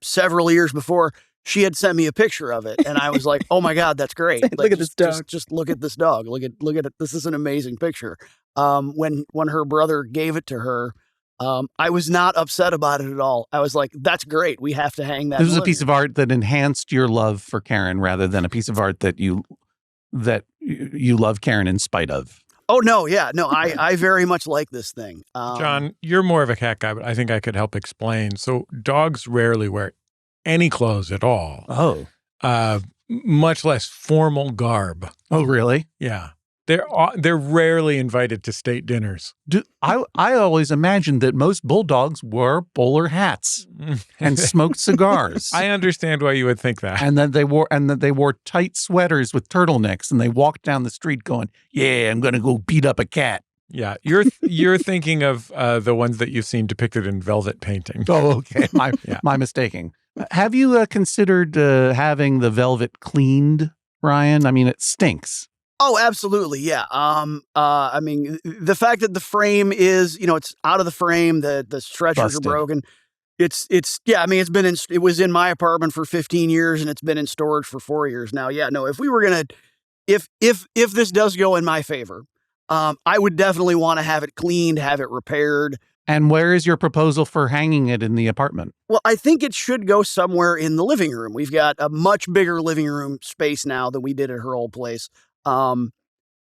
[SPEAKER 5] several years before, she had sent me a picture of it, and I was like, "Oh my God, that's great!
[SPEAKER 3] Look at this dog.
[SPEAKER 5] Just look at this dog. Look at it. This is an amazing picture." When her brother gave it to her, I was not upset about it at all. I was like, "That's great. We have to hang that."
[SPEAKER 1] This was a piece of art that enhanced your love for Karen, rather than a piece of art that you love Karen in spite of.
[SPEAKER 5] Oh no, yeah, no. I very much like this thing,
[SPEAKER 2] John, you're more of a cat guy, but I think I could help explain. So dogs rarely wear any clothes at all,
[SPEAKER 1] Oh,
[SPEAKER 2] much less formal garb.
[SPEAKER 1] oh, really?
[SPEAKER 2] Yeah. They're rarely invited to state dinners.
[SPEAKER 1] I always imagined that most bulldogs wore bowler hats and smoked cigars.
[SPEAKER 2] I understand why you would think that.
[SPEAKER 1] And that they wore tight sweaters with turtlenecks, and they walked down the street going, "Yeah, I'm going to go beat up a cat."
[SPEAKER 2] Yeah, you're thinking of the ones that you've seen depicted in velvet painting.
[SPEAKER 1] Oh, okay.
[SPEAKER 2] Yeah.
[SPEAKER 1] My mistaking. Have you considered having the velvet cleaned, Ryan? I mean, it stinks.
[SPEAKER 5] Oh, absolutely. Yeah. I mean, the fact that the frame is, it's out of the frame, the stretchers
[SPEAKER 1] Busted.
[SPEAKER 5] are broken. Yeah, I mean, it was in my apartment for 15 years and it's been in storage for 4 years now. Yeah, no, if we were going to, if this does go in my favor, I would definitely want to have it cleaned, have it repaired.
[SPEAKER 1] And where is your proposal for hanging it in the apartment?
[SPEAKER 5] Well, I think it should go somewhere in the living room. We've got a much bigger living room space now than we did at her old place. I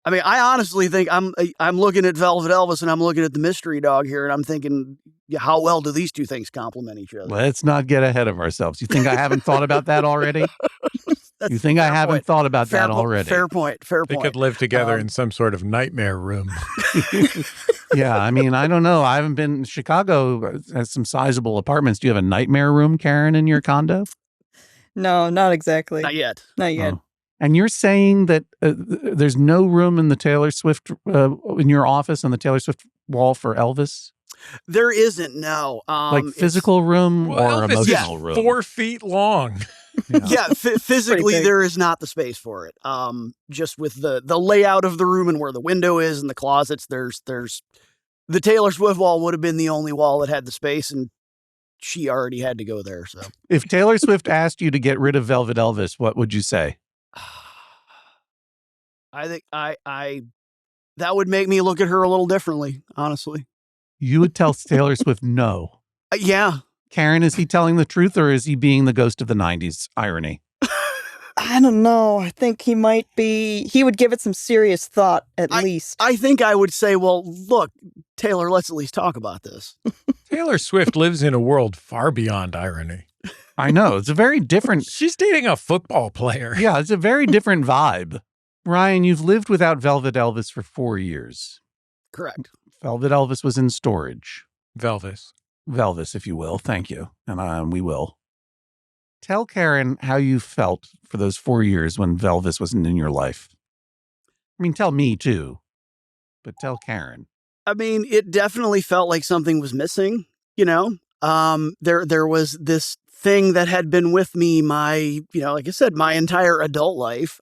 [SPEAKER 5] mean, I honestly think I'm looking at Velvet Elvis and I'm looking at the mystery dog here, and I'm thinking, how well do these two things complement each other?
[SPEAKER 1] Let's not get ahead of ourselves. You think I haven't thought about that already? You think I haven't thought about that already?
[SPEAKER 5] Fair point.
[SPEAKER 2] They could live together in some sort of nightmare room.
[SPEAKER 1] Yeah, I mean, I don't know. I haven't been. Chicago has some sizable apartments. Do you have a nightmare room, Karen, in your condo?
[SPEAKER 3] No, not exactly.
[SPEAKER 5] Not yet.
[SPEAKER 3] Not yet.
[SPEAKER 1] Oh. And you're saying that there's no room in the Taylor Swift in your office on the Taylor Swift wall for Elvis?
[SPEAKER 5] There isn't, no.
[SPEAKER 1] Like physical room or
[SPEAKER 2] Elvis
[SPEAKER 1] emotional
[SPEAKER 2] is
[SPEAKER 1] room?
[SPEAKER 2] 4 feet long.
[SPEAKER 5] Yeah, physically
[SPEAKER 3] big.
[SPEAKER 5] there is not the space for it. Just with the layout of the room and where the window is and the closets, there's the Taylor Swift wall would have been the only wall that had the space, and she already had to go there. So
[SPEAKER 1] If Taylor Swift asked you to get rid of Velvet Elvis, what would you say?
[SPEAKER 5] I think I that would make me look at her a little differently, honestly.
[SPEAKER 1] You would tell Taylor Swift no.
[SPEAKER 5] Yeah.
[SPEAKER 1] Karen, is he telling the truth, or is he being the ghost of the 90s? Irony.
[SPEAKER 3] I don't know. I think he might be. He would give it some serious thought, at least.
[SPEAKER 5] I think I would say, well, look, Taylor, let's at least talk about this.
[SPEAKER 2] Taylor Swift lives in a world far beyond irony.
[SPEAKER 1] I know. It's a very different.
[SPEAKER 2] She's dating a football player.
[SPEAKER 1] Yeah, it's a very different vibe. Ryan, you've lived without Velvet Elvis for 4 years.
[SPEAKER 5] Correct.
[SPEAKER 1] Velvet Elvis was in storage.
[SPEAKER 2] Velvis.
[SPEAKER 1] Velvis, if you will. Thank you. And we will. Tell Karen how you felt for those 4 years when Velvis wasn't in your life. I mean, tell me too, but tell Karen.
[SPEAKER 5] I mean, it definitely felt like something was missing, you know? There was this thing that had been with me like I said, my entire adult life.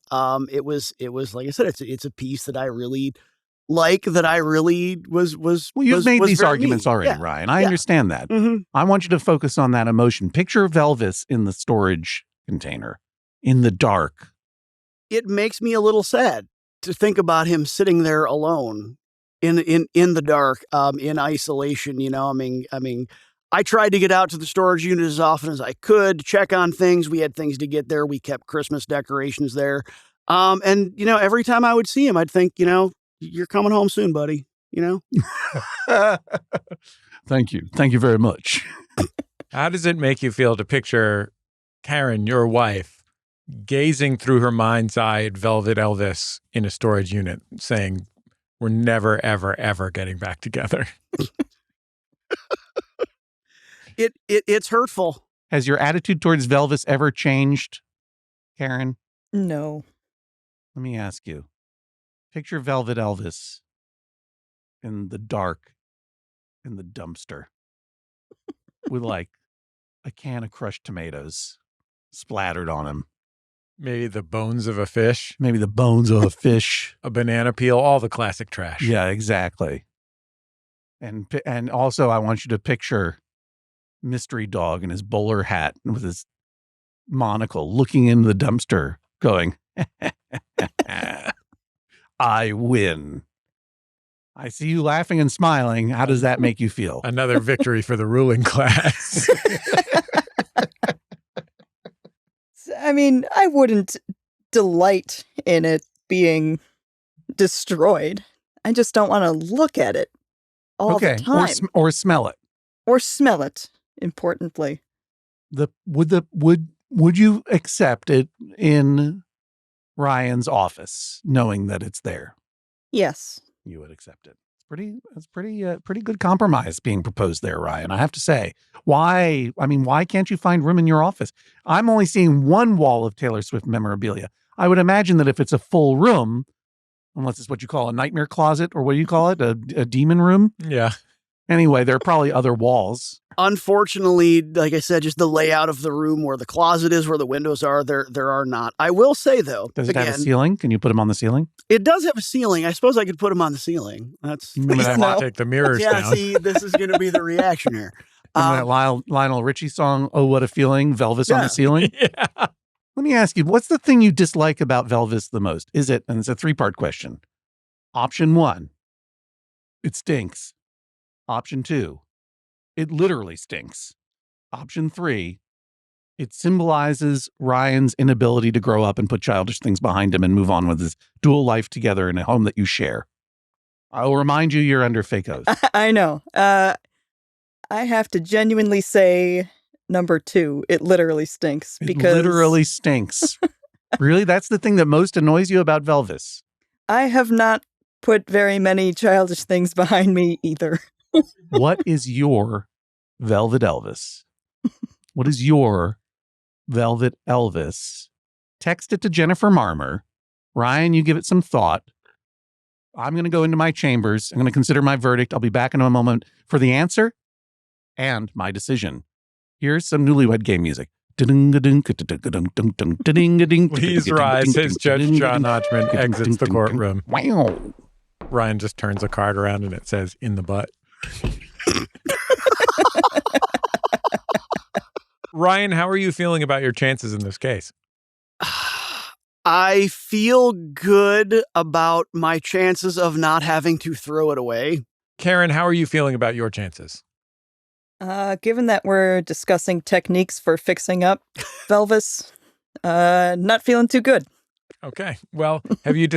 [SPEAKER 5] It was like I said, it's a piece that I really like, that I really was.
[SPEAKER 1] Well, you've made these arguments already,
[SPEAKER 5] yeah.
[SPEAKER 1] Ryan. I understand that.
[SPEAKER 5] Mm-hmm.
[SPEAKER 1] I want you to focus on that emotion. Picture Velvis in the storage container, in the dark,
[SPEAKER 5] it makes me a little sad to think about him sitting there alone in the dark, in isolation. I tried to get out to the storage unit as often as I could, check on things. We had things to get there. We kept Christmas decorations there. And every time I would see him, I'd think, you're coming home soon, buddy.
[SPEAKER 1] Thank you. Thank you very much.
[SPEAKER 2] How does it make you feel to picture Karen, your wife, gazing through her mind's eye at Velvet Elvis in a storage unit, saying, "We're never, ever, ever getting back together"?
[SPEAKER 5] It's hurtful.
[SPEAKER 1] Has your attitude towards Velvis ever changed, Karen?
[SPEAKER 3] No.
[SPEAKER 1] Let me ask you. Picture Velvet Elvis in the dark in the dumpster with like a can of crushed tomatoes splattered on him.
[SPEAKER 2] Maybe the bones of a fish,
[SPEAKER 1] Maybe the bones of a fish.
[SPEAKER 2] a banana peel, all the classic trash.
[SPEAKER 1] Yeah, exactly. And also I want you to picture Mystery Dog in his bowler hat with his monocle looking into the dumpster going, I win. I see you laughing and smiling. How does that make you feel?
[SPEAKER 2] Another victory for the ruling class.
[SPEAKER 3] I mean, I wouldn't delight in it being destroyed. I just don't want to look at it all the time.
[SPEAKER 1] Or smell it.
[SPEAKER 3] Or smell it, importantly.
[SPEAKER 1] Would you accept it in Ryan's office, knowing that it's there?
[SPEAKER 3] Yes.
[SPEAKER 1] You would accept it. It's pretty good compromise being proposed there, Ryan. I have to say, why can't you find room in your office? I'm only seeing one wall of Taylor Swift memorabilia. I would imagine that if it's a full room, unless it's what you call a nightmare closet, or what do you call it? A demon room?
[SPEAKER 2] Yeah.
[SPEAKER 1] Anyway, there are probably other walls.
[SPEAKER 5] Unfortunately, like I said, just the layout of the room where the closet is, where the windows are, there are not. I will say, though,
[SPEAKER 1] Does it have a ceiling? Can you put them on the ceiling?
[SPEAKER 5] It does have a ceiling. I suppose I could put them on the ceiling. That's
[SPEAKER 2] I'm going to have to take the mirrors down.
[SPEAKER 5] See, this is going to be the reaction here.
[SPEAKER 1] That Lionel Richie song, "Oh, What a Feeling," Velvis on the ceiling?
[SPEAKER 2] Yeah.
[SPEAKER 1] Let me ask you, what's the thing you dislike about Velvis the most? Is it, and it's a 3-part question. Option 1, it stinks. Option 2, it literally stinks. Option 3, it symbolizes Ryan's inability to grow up and put childish things behind him and move on with his dual life together in a home that you share. I will remind you, you're under fake oath.
[SPEAKER 3] I know. I have to genuinely say number 2. It literally stinks.
[SPEAKER 1] It literally stinks. Really? That's the thing that most annoys you about Velvis?
[SPEAKER 3] I have not put very many childish things behind me either.
[SPEAKER 1] What is your Velvet Elvis? What is your Velvet Elvis? Text it to Jennifer Marmer. Ryan, you give it some thought. I'm going to go into my chambers. I'm going to consider my verdict. I'll be back in a moment for the answer and my decision. Here's some Newlywed Game music.
[SPEAKER 2] Please rise as Judge John Hodgman exits the courtroom.
[SPEAKER 1] Wow.
[SPEAKER 2] Ryan just turns a card around and it says, "In the butt." Ryan, how are you feeling about your chances in this case?
[SPEAKER 5] I feel good about my chances of not having to throw it away.
[SPEAKER 2] Karen, how are you feeling about your chances?
[SPEAKER 3] Given that we're discussing techniques for fixing up Velvis, not feeling too good.
[SPEAKER 2] Okay. Well, have you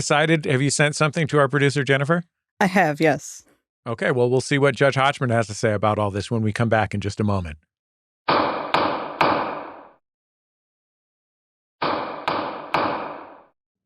[SPEAKER 2] sent something to our producer, Jennifer?
[SPEAKER 3] I have, yes.
[SPEAKER 2] Okay. Well, we'll see what Judge Hodgman has to say about all this when we come back in just a moment.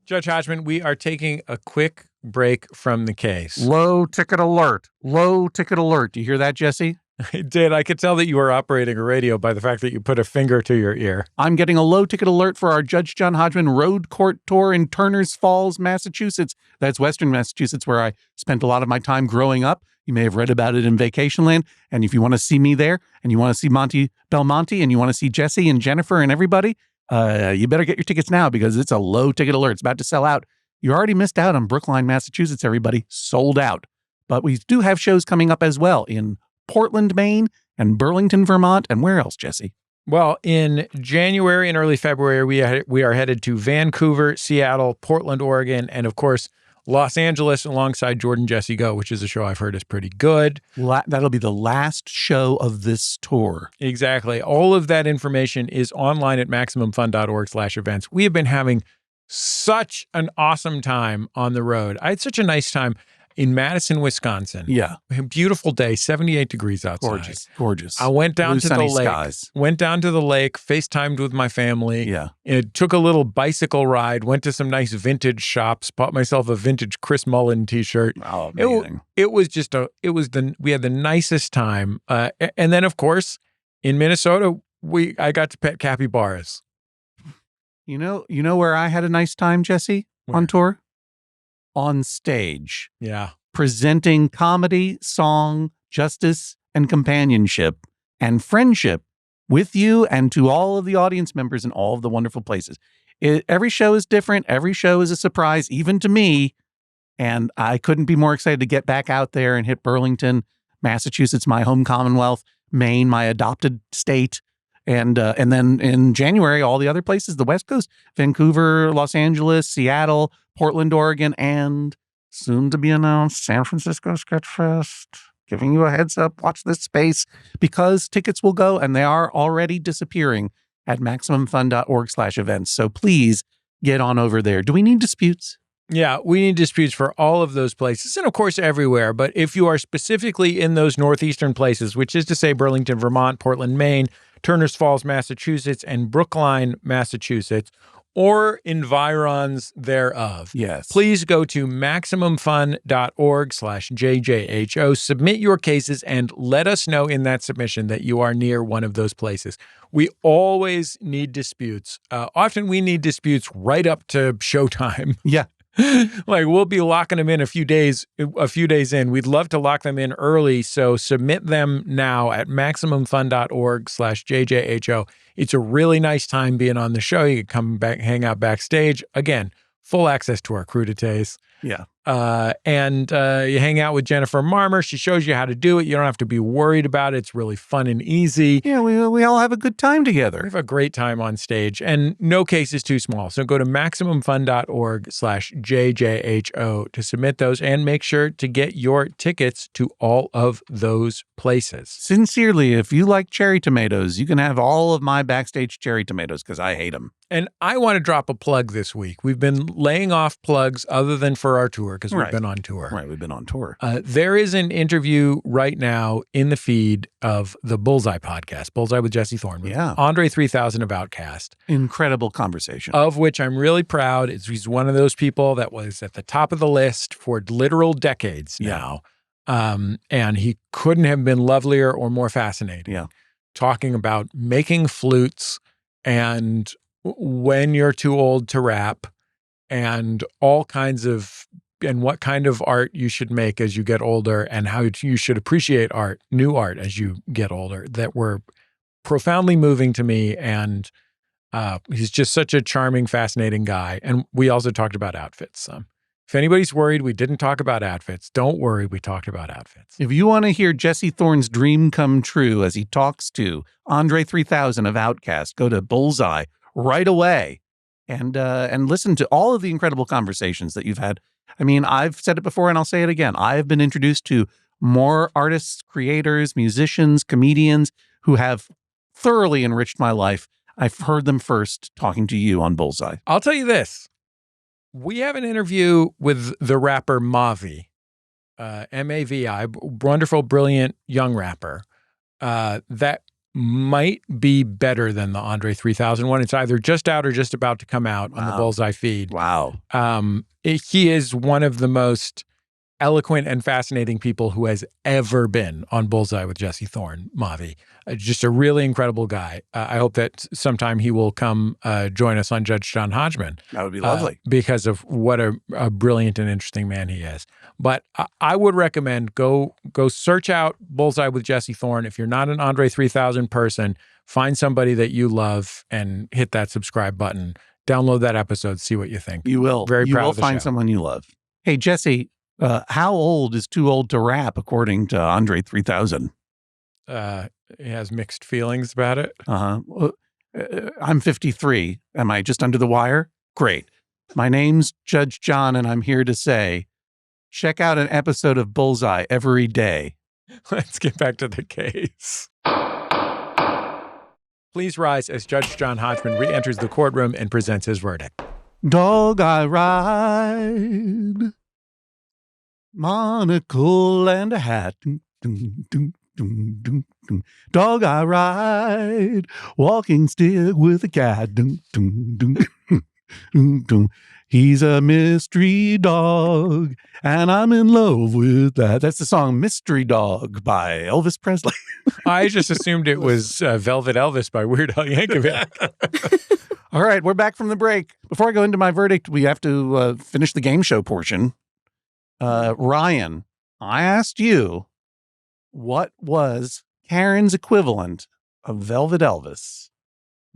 [SPEAKER 2] Judge Hodgman, we are taking a quick break from the case.
[SPEAKER 1] Low ticket alert. Low ticket alert. Do you hear that, Jesse?
[SPEAKER 2] I did. I could tell that you were operating a radio by the fact that you put a finger to your ear.
[SPEAKER 1] I'm getting a low ticket alert for our Judge John Hodgman Road Court Tour in Turners Falls, Massachusetts. That's Western Massachusetts, where I spent a lot of my time growing up. You may have read about it in Vacationland. And if you want to see me there, and you want to see Monty Belmonte, and you want to see Jesse and Jennifer and everybody, you better get your tickets now, because it's a low ticket alert. It's about to sell out. You already missed out on Brookline, Massachusetts, everybody. Sold out. But we do have shows coming up as well in Portland, Maine, and Burlington, Vermont. And where else, Jesse?
[SPEAKER 2] Well, in January and early February, we are headed to Vancouver, Seattle, Portland, Oregon, and of course, Los Angeles alongside Jordan Jesse Go, which is a show I've heard is pretty good.
[SPEAKER 1] That'll be the last show of this tour.
[SPEAKER 2] Exactly. All of that information is online at MaximumFun.org/events. We have been having such an awesome time on the road. I had such a nice time in Madison, Wisconsin.
[SPEAKER 1] Yeah.
[SPEAKER 2] A beautiful day, 78 degrees outside.
[SPEAKER 1] Gorgeous. Gorgeous.
[SPEAKER 2] I went down
[SPEAKER 1] Blue,
[SPEAKER 2] to the
[SPEAKER 1] sunny
[SPEAKER 2] lake.
[SPEAKER 1] skies.
[SPEAKER 2] Went down to the lake, FaceTimed with my family.
[SPEAKER 1] Yeah.
[SPEAKER 2] It took a little bicycle ride, went to some nice vintage shops, bought myself a vintage Chris Mullen t-shirt.
[SPEAKER 1] Oh, amazing.
[SPEAKER 2] We had the nicest time. And then of course, in Minnesota, I got to pet capybaras.
[SPEAKER 1] You know where I had a nice time, Jesse,
[SPEAKER 2] Where?
[SPEAKER 1] on tour? On stage.
[SPEAKER 2] Yeah.
[SPEAKER 1] Presenting comedy, song, justice, and companionship and friendship with you and to all of the audience members in all of the wonderful places. Every show is different. Every show is a surprise, even to me. And I couldn't be more excited to get back out there and hit Burlington, Massachusetts, my home Commonwealth, Maine, my adopted state. And then in January, all the other places, the West Coast, Vancouver, Los Angeles, Seattle, Portland, Oregon, and soon to be announced, San Francisco Sketchfest. Giving you a heads up, watch this space because tickets will go and they are already disappearing at MaximumFun.org/events. So please get on over there. Do we need disputes?
[SPEAKER 2] Yeah, we need disputes for all of those places and of course everywhere. But if you are specifically in those northeastern places, which is to say Burlington, Vermont, Portland, Maine, Turners Falls, Massachusetts, and Brookline, Massachusetts, or environs thereof.
[SPEAKER 1] Yes.
[SPEAKER 2] Please go to MaximumFun.org/JJHO, submit your cases, and let us know in that submission that you are near one of those places. We always need disputes. Often we need disputes right up to showtime.
[SPEAKER 1] Yeah.
[SPEAKER 2] Like we'll be locking them in a few days in. We'd love to lock them in early. So submit them now at MaximumFun.org/JJHO. It's a really nice time being on the show. You can come back, hang out backstage. Again, full access to our crudités.
[SPEAKER 1] Yeah.
[SPEAKER 2] And you hang out with Jennifer Marmer. She shows you how to do it. You don't have to be worried about it. It's really fun and easy.
[SPEAKER 1] Yeah, we all have a good time
[SPEAKER 2] We
[SPEAKER 1] together.
[SPEAKER 2] have a great time on stage, and no case is too small. So go to MaximumFun.org/JJHO to submit those and make sure to get your tickets to all of those places.
[SPEAKER 1] Sincerely, if you like cherry tomatoes, you can have all of my backstage cherry tomatoes because I hate them.
[SPEAKER 2] And I want to drop a plug this week. We've been laying off plugs other than for our tour because we've
[SPEAKER 1] Right.
[SPEAKER 2] been on tour.
[SPEAKER 1] Right, we've been on tour.
[SPEAKER 2] There is an interview right now in the feed of the Bullseye podcast, Bullseye with Jesse Thorne, with
[SPEAKER 1] Yeah.
[SPEAKER 2] Andre 3000 of Outcast,
[SPEAKER 1] Incredible conversation.
[SPEAKER 2] of which I'm really proud. He's one of those people that was at the top of the list for literal decades
[SPEAKER 1] Yeah.
[SPEAKER 2] now. And he couldn't have been lovelier or more fascinating.
[SPEAKER 1] Yeah.
[SPEAKER 2] Talking about making flutes and when you're too old to rap and all kinds of, and what kind of art you should make as you get older and how you should appreciate art, new art as you get older, that were profoundly moving to me. And he's just such a charming, fascinating guy. And we also talked about outfits some. If anybody's worried we didn't talk about outfits, don't worry, we talked about outfits.
[SPEAKER 1] If you want to hear Jesse Thorne's dream come true as he talks to Andre 3000 of Outcast, go to Bullseye right away and listen to all of the incredible conversations that you've had. I mean, I've said it before and I'll say it again. I have been introduced to more artists, creators, musicians, comedians who have thoroughly enriched my life. I've heard them first talking to you on Bullseye.
[SPEAKER 2] I'll tell you this. We have an interview with the rapper Mavi, M-A-V-I, wonderful, brilliant young rapper, that might be better than the Andre 3000 one. It's either just out or just about to come out on the
[SPEAKER 1] Wow.
[SPEAKER 2] Bullseye feed.
[SPEAKER 1] Wow.
[SPEAKER 2] He is one of the most eloquent and fascinating people who has ever been on Bullseye with Jesse Thorne, Mavi. Just a really incredible guy. I hope that sometime he will come join us on Judge John Hodgman.
[SPEAKER 1] That would be lovely.
[SPEAKER 2] Because of what a brilliant and interesting man he is. But I would recommend go search out Bullseye with Jesse Thorne. If you're not an Andre 3000 person, find somebody that you love and hit that subscribe button. Download that episode, see what you think.
[SPEAKER 1] You will.
[SPEAKER 2] Very
[SPEAKER 1] you
[SPEAKER 2] proud
[SPEAKER 1] will
[SPEAKER 2] of the
[SPEAKER 1] find
[SPEAKER 2] show.
[SPEAKER 1] someone you love. Hey, Jesse, how old is too old to rap according to Andre 3000?
[SPEAKER 2] he has mixed feelings about it.
[SPEAKER 1] I'm 53. Am I just under the wire? Great. My name's Judge John, and I'm here to say, check out an episode of Bullseye every day.
[SPEAKER 2] Let's get back to the case. Please rise as Judge John Hodgman re-enters the courtroom and presents his verdict.
[SPEAKER 1] Dog I ride, monocle and a hat. Dog I ride, walking stick with a cat. He's a mystery dog, and I'm in love with that. That's the song Mystery Dog by Elvis Presley.
[SPEAKER 2] I just assumed it was Velvet Elvis by Weird Al Yankovic.
[SPEAKER 1] All right, we're back from the break. Before I go into my verdict, we have to finish the game show portion. Ryan, I asked you, what was Karen's equivalent of Velvet Elvis?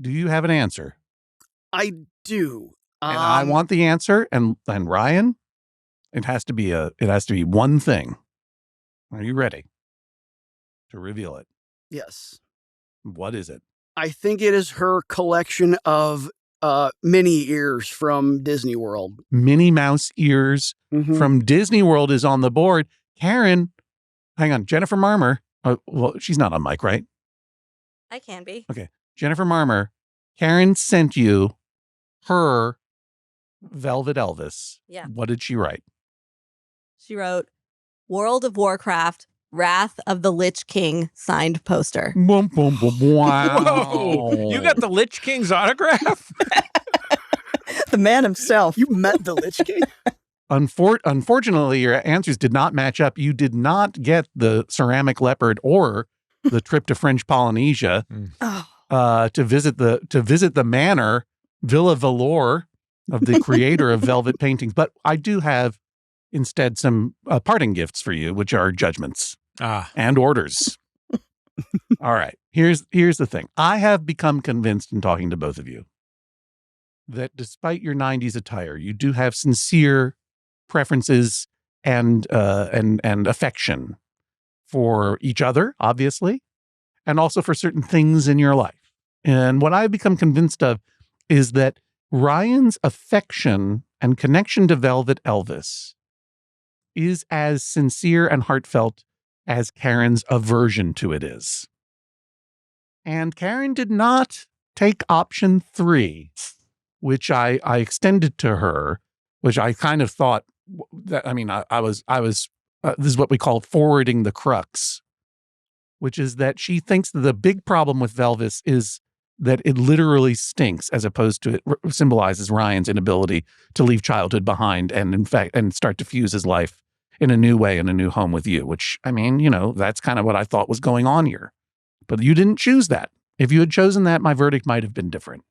[SPEAKER 1] Do you have an answer?
[SPEAKER 5] I do.
[SPEAKER 1] And I want the answer. And Ryan, it has to be one thing. Are you ready to reveal it?
[SPEAKER 5] Yes.
[SPEAKER 1] What is it?
[SPEAKER 5] I think it is her collection of mini ears from Disney World.
[SPEAKER 1] Minnie Mouse ears from Disney World is on the board. Karen, hang on. Jennifer Marmer. Well, she's not on mic, right?
[SPEAKER 6] I can be.
[SPEAKER 1] Okay. Jennifer Marmer, Karen sent you her Velvet Elvis.
[SPEAKER 6] Yeah.
[SPEAKER 1] What did she write?
[SPEAKER 6] She wrote, World of Warcraft, Wrath of the Lich King signed poster.
[SPEAKER 1] Boom, boom, boom, wow.
[SPEAKER 2] Whoa, you got the Lich King's autograph?
[SPEAKER 3] The man himself.
[SPEAKER 5] You met the Lich King?
[SPEAKER 1] Unfortunately, your answers did not match up. You did not get the ceramic leopard or the trip to French Polynesia to visit the manor, Villa Velour, of the creator of Velvet Paintings. But I do have instead some parting gifts for you, which are judgments and orders. All right. Here's the thing. I have become convinced in talking to both of you that despite your 90s attire, you do have sincere preferences and affection for each other, obviously, and also for certain things in your life. And what I've become convinced of is that Ryan's affection and connection to Velvet Elvis is as sincere and heartfelt as Karen's aversion to it is. And Karen did not take option 3, which I extended to her, which I kind of thought that, this is what we call forwarding the crux, which is that she thinks that the big problem with Velvis is that it literally stinks, as opposed to it symbolizes Ryan's inability to leave childhood behind and start to fuse his life in a new way, in a new home with you, which, that's kind of what I thought was going on here. But you didn't choose that. If you had chosen that, my verdict might have been different.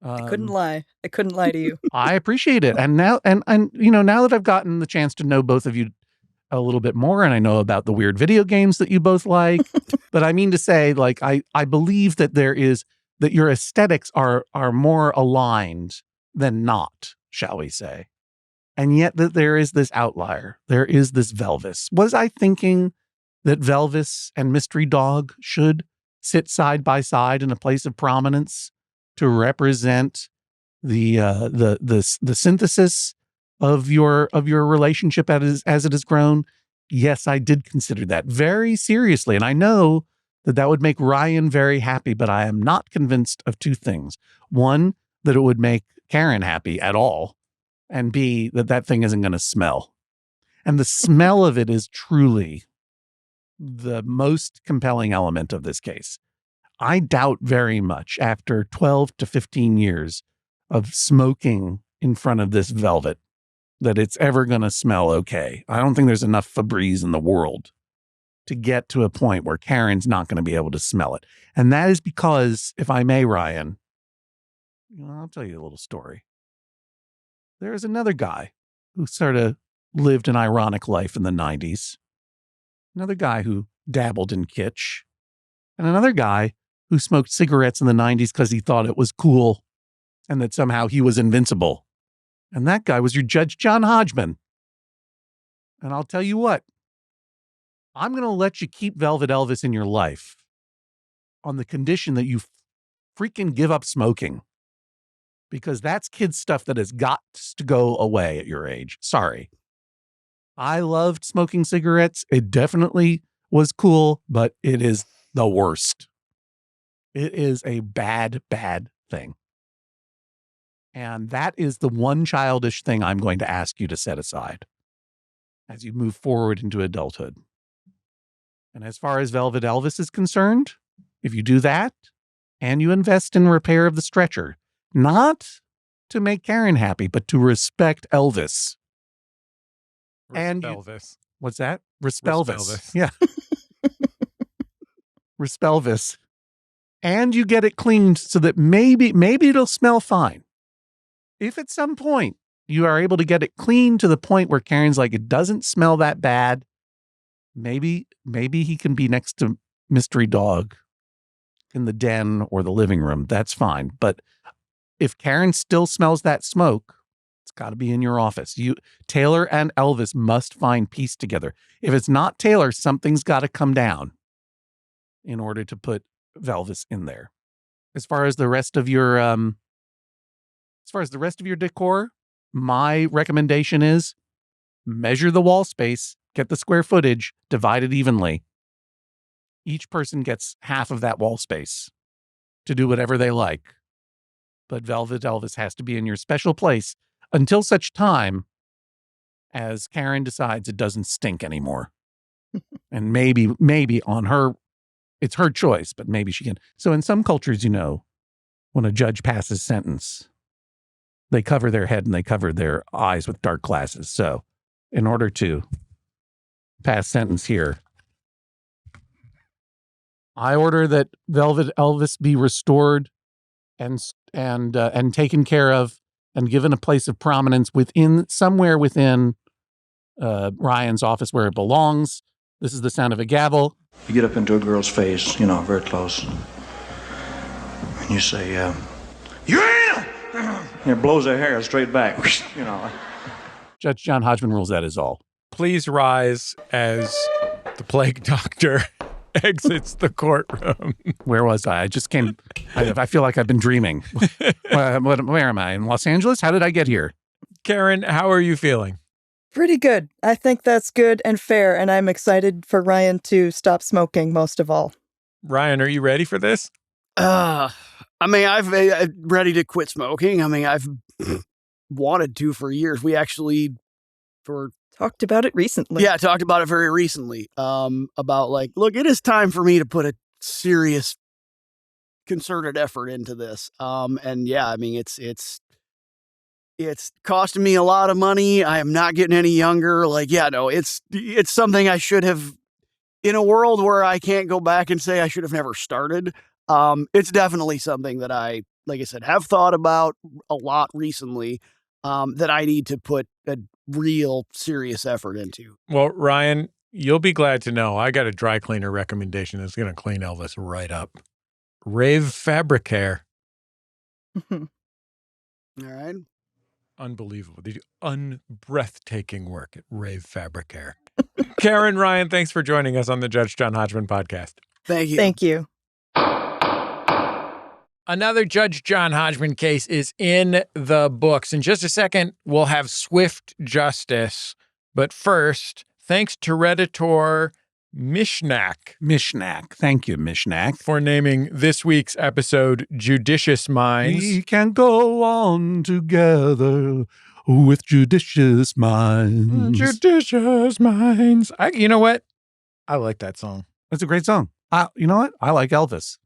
[SPEAKER 3] I couldn't lie. I couldn't lie to you.
[SPEAKER 1] I appreciate it. And now, now that I've gotten the chance to know both of you a little bit more, and I know about the weird video games that you both like, but I mean to say, like, I believe that that your aesthetics are more aligned than not, shall we say. And yet that there is this outlier. There is this Velvis. Was I thinking that Velvis and Mystery Dog should sit side by side in a place of prominence to represent the synthesis of your relationship as it has grown? Yes, I did consider that very seriously. And I know that would make Ryan very happy, but I am not convinced of two things. One, that it would make Karen happy at all. And B, that thing isn't going to smell. And the smell of it is truly the most compelling element of this case. I doubt very much after 12 to 15 years of smoking in front of this velvet that it's ever going to smell okay. I don't think there's enough Febreze in the world to get to a point where Karen's not going to be able to smell it. And that is because, if I may, Ryan, I'll tell you a little story. There is another guy who sort of lived an ironic life in the 90s. Another guy who dabbled in kitsch. And another guy who smoked cigarettes in the 90s because he thought it was cool and that somehow he was invincible. And that guy was your Judge John Hodgman. And I'll tell you what, I'm going to let you keep Velvet Elvis in your life on the condition that you freaking give up smoking. Because that's kid stuff that has got to go away at your age. Sorry. I loved smoking cigarettes. It definitely was cool, but it is the worst. It is a bad, bad thing. And that is the one childish thing I'm going to ask you to set aside as you move forward into adulthood. And as far as Velvet Elvis is concerned, if you do that and you invest in repair of the stretcher, not to make Karen happy, but to respect Elvis. And
[SPEAKER 2] Elvis.
[SPEAKER 1] What's that? Respelvis.
[SPEAKER 2] Respelvis.
[SPEAKER 1] Yeah. Respelvis. And you get it cleaned so that maybe it'll smell fine. If at some point you are able to get it clean to the point where Karen's like, it doesn't smell that bad, maybe he can be next to Mystery Dog in the den or the living room. That's fine. But if Karen still smells that smoke, it's got to be in your office. Taylor and Elvis must find peace together. If it's not Taylor, something's got to come down in order to put Velvis in there. As far as the rest of your decor, my recommendation is measure the wall space, get the square footage, divide it evenly. Each person gets half of that wall space to do whatever they like. But Velvet Elvis has to be in your special place until such time as Karen decides it doesn't stink anymore. And maybe on her, it's her choice, but maybe she can. So in some cultures, when a judge passes sentence, they cover their head and they cover their eyes with dark glasses. So in order to pass sentence here, I order that Velvet Elvis be restored and taken care of and given a place of prominence somewhere within Ryan's office where it belongs. This is the sound of a gavel.
[SPEAKER 7] You get up into a girl's face, very close, and you say, "Yeah!" And it blows their hair straight back,
[SPEAKER 1] Judge John Hodgman rules that is all.
[SPEAKER 2] Please rise as the plague doctor exits the courtroom.
[SPEAKER 1] Where was I? I just came. I feel like I've been dreaming. Where am I? In Los Angeles? How did I get here?
[SPEAKER 2] Karen, how are you feeling?
[SPEAKER 3] Pretty good. I think that's good and fair, and I'm excited for Ryan to stop smoking most of all.
[SPEAKER 2] Ryan, are you ready for this?
[SPEAKER 5] I'm ready to quit smoking. I've wanted to for years. We actually
[SPEAKER 3] talked about it recently.
[SPEAKER 5] Yeah, talked about it very recently. About look, it is time for me to put a serious concerted effort into this. And yeah, it's costing me a lot of money. I am not getting any younger. It's something I should have, in a world where I can't go back and say I should have never started. It's definitely something that I, like I said, have thought about a lot recently, that I need to put a real serious effort into.
[SPEAKER 2] Well, Ryan, you'll be glad to know I got a dry cleaner recommendation that's going to clean Elvis right up. Rave Fabricare.
[SPEAKER 5] All right.
[SPEAKER 2] Unbelievable. They do unbreathtaking work at Rave Fabricare. Karen, Ryan, thanks for joining us on the Judge John Hodgman podcast.
[SPEAKER 5] Thank you.
[SPEAKER 3] Thank you.
[SPEAKER 2] Another Judge John Hodgman case is in the books. In just a second, we'll have swift justice. But first, thanks to Redditor Mishnak.
[SPEAKER 1] Thank you, Mishnak.
[SPEAKER 2] For naming this week's episode Judicious Minds.
[SPEAKER 1] We can go on together with Judicious Minds.
[SPEAKER 2] Judicious Minds. You know what? I like that song.
[SPEAKER 1] That's a great song. You know what? I like Elvis.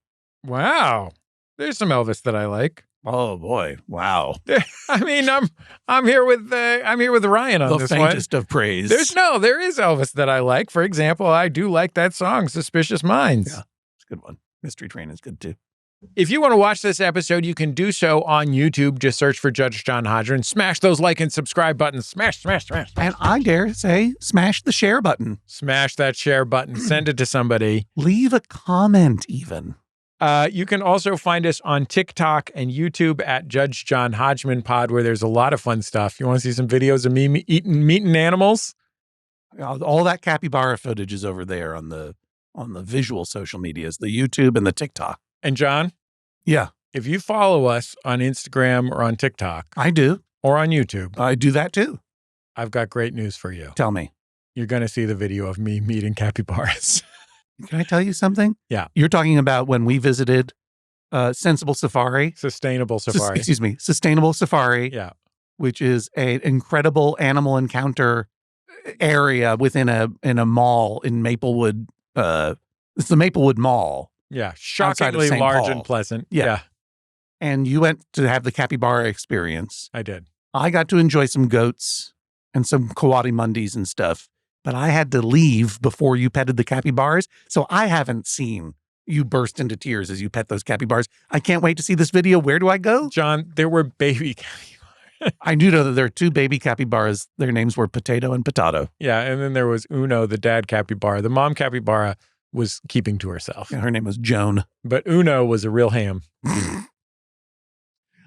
[SPEAKER 2] Wow. There's some Elvis that I like.
[SPEAKER 1] Oh boy! Wow.
[SPEAKER 2] I'm here with Ryan on
[SPEAKER 1] the
[SPEAKER 2] this one.
[SPEAKER 1] The faintest of praise.
[SPEAKER 2] There is Elvis that I like. For example, I do like that song, "Suspicious Minds."
[SPEAKER 1] Yeah, it's a good one. Mystery Train is good too.
[SPEAKER 2] If you want to watch this episode, you can do so on YouTube. Just search for Judge John Hodgman. Smash those like and subscribe buttons. Smash.
[SPEAKER 1] And I dare say, smash the share button.
[SPEAKER 2] Smash that share button. Send it to somebody.
[SPEAKER 1] Leave a comment even.
[SPEAKER 2] You can also find us on TikTok and YouTube at Judge John Hodgman Pod, where there's a lot of fun stuff. You want to see some videos of me eating meat and animals?
[SPEAKER 1] All that capybara footage is over there on the visual social medias, the YouTube and the TikTok.
[SPEAKER 2] And John,
[SPEAKER 1] Yeah,
[SPEAKER 2] if you follow us on Instagram or on TikTok
[SPEAKER 1] I do.
[SPEAKER 2] or on YouTube,
[SPEAKER 1] I do that too.
[SPEAKER 2] I've got great news for you.
[SPEAKER 1] Tell me.
[SPEAKER 2] You're going to see the video of me meeting capybaras.
[SPEAKER 1] Can I tell you something?
[SPEAKER 2] Yeah.
[SPEAKER 1] You're talking about when we visited Sensible Safari.
[SPEAKER 2] Sustainable Safari.
[SPEAKER 1] Sustainable Safari.
[SPEAKER 2] Yeah.
[SPEAKER 1] Which is an incredible animal encounter area within a mall in Maplewood. It's the Maplewood Mall.
[SPEAKER 2] Yeah.
[SPEAKER 1] Outside of
[SPEAKER 2] Shockingly
[SPEAKER 1] St.
[SPEAKER 2] large
[SPEAKER 1] Paul.
[SPEAKER 2] and pleasant.
[SPEAKER 1] Yeah. And you went to have the capybara experience.
[SPEAKER 2] I did.
[SPEAKER 1] I got to enjoy some goats and some coatimundis and stuff, but I had to leave before you petted the capybaras. So I haven't seen you burst into tears as you pet those capybaras. I can't wait to see this video. Where do I go?
[SPEAKER 2] John, there were baby capybaras.
[SPEAKER 1] I do know that there are two baby capybaras. Their names were Potato and Potato.
[SPEAKER 2] Yeah. And then there was Uno, the dad capybara. The mom capybara was keeping to herself.
[SPEAKER 1] Yeah, her name was Joan.
[SPEAKER 2] But Uno was a real ham.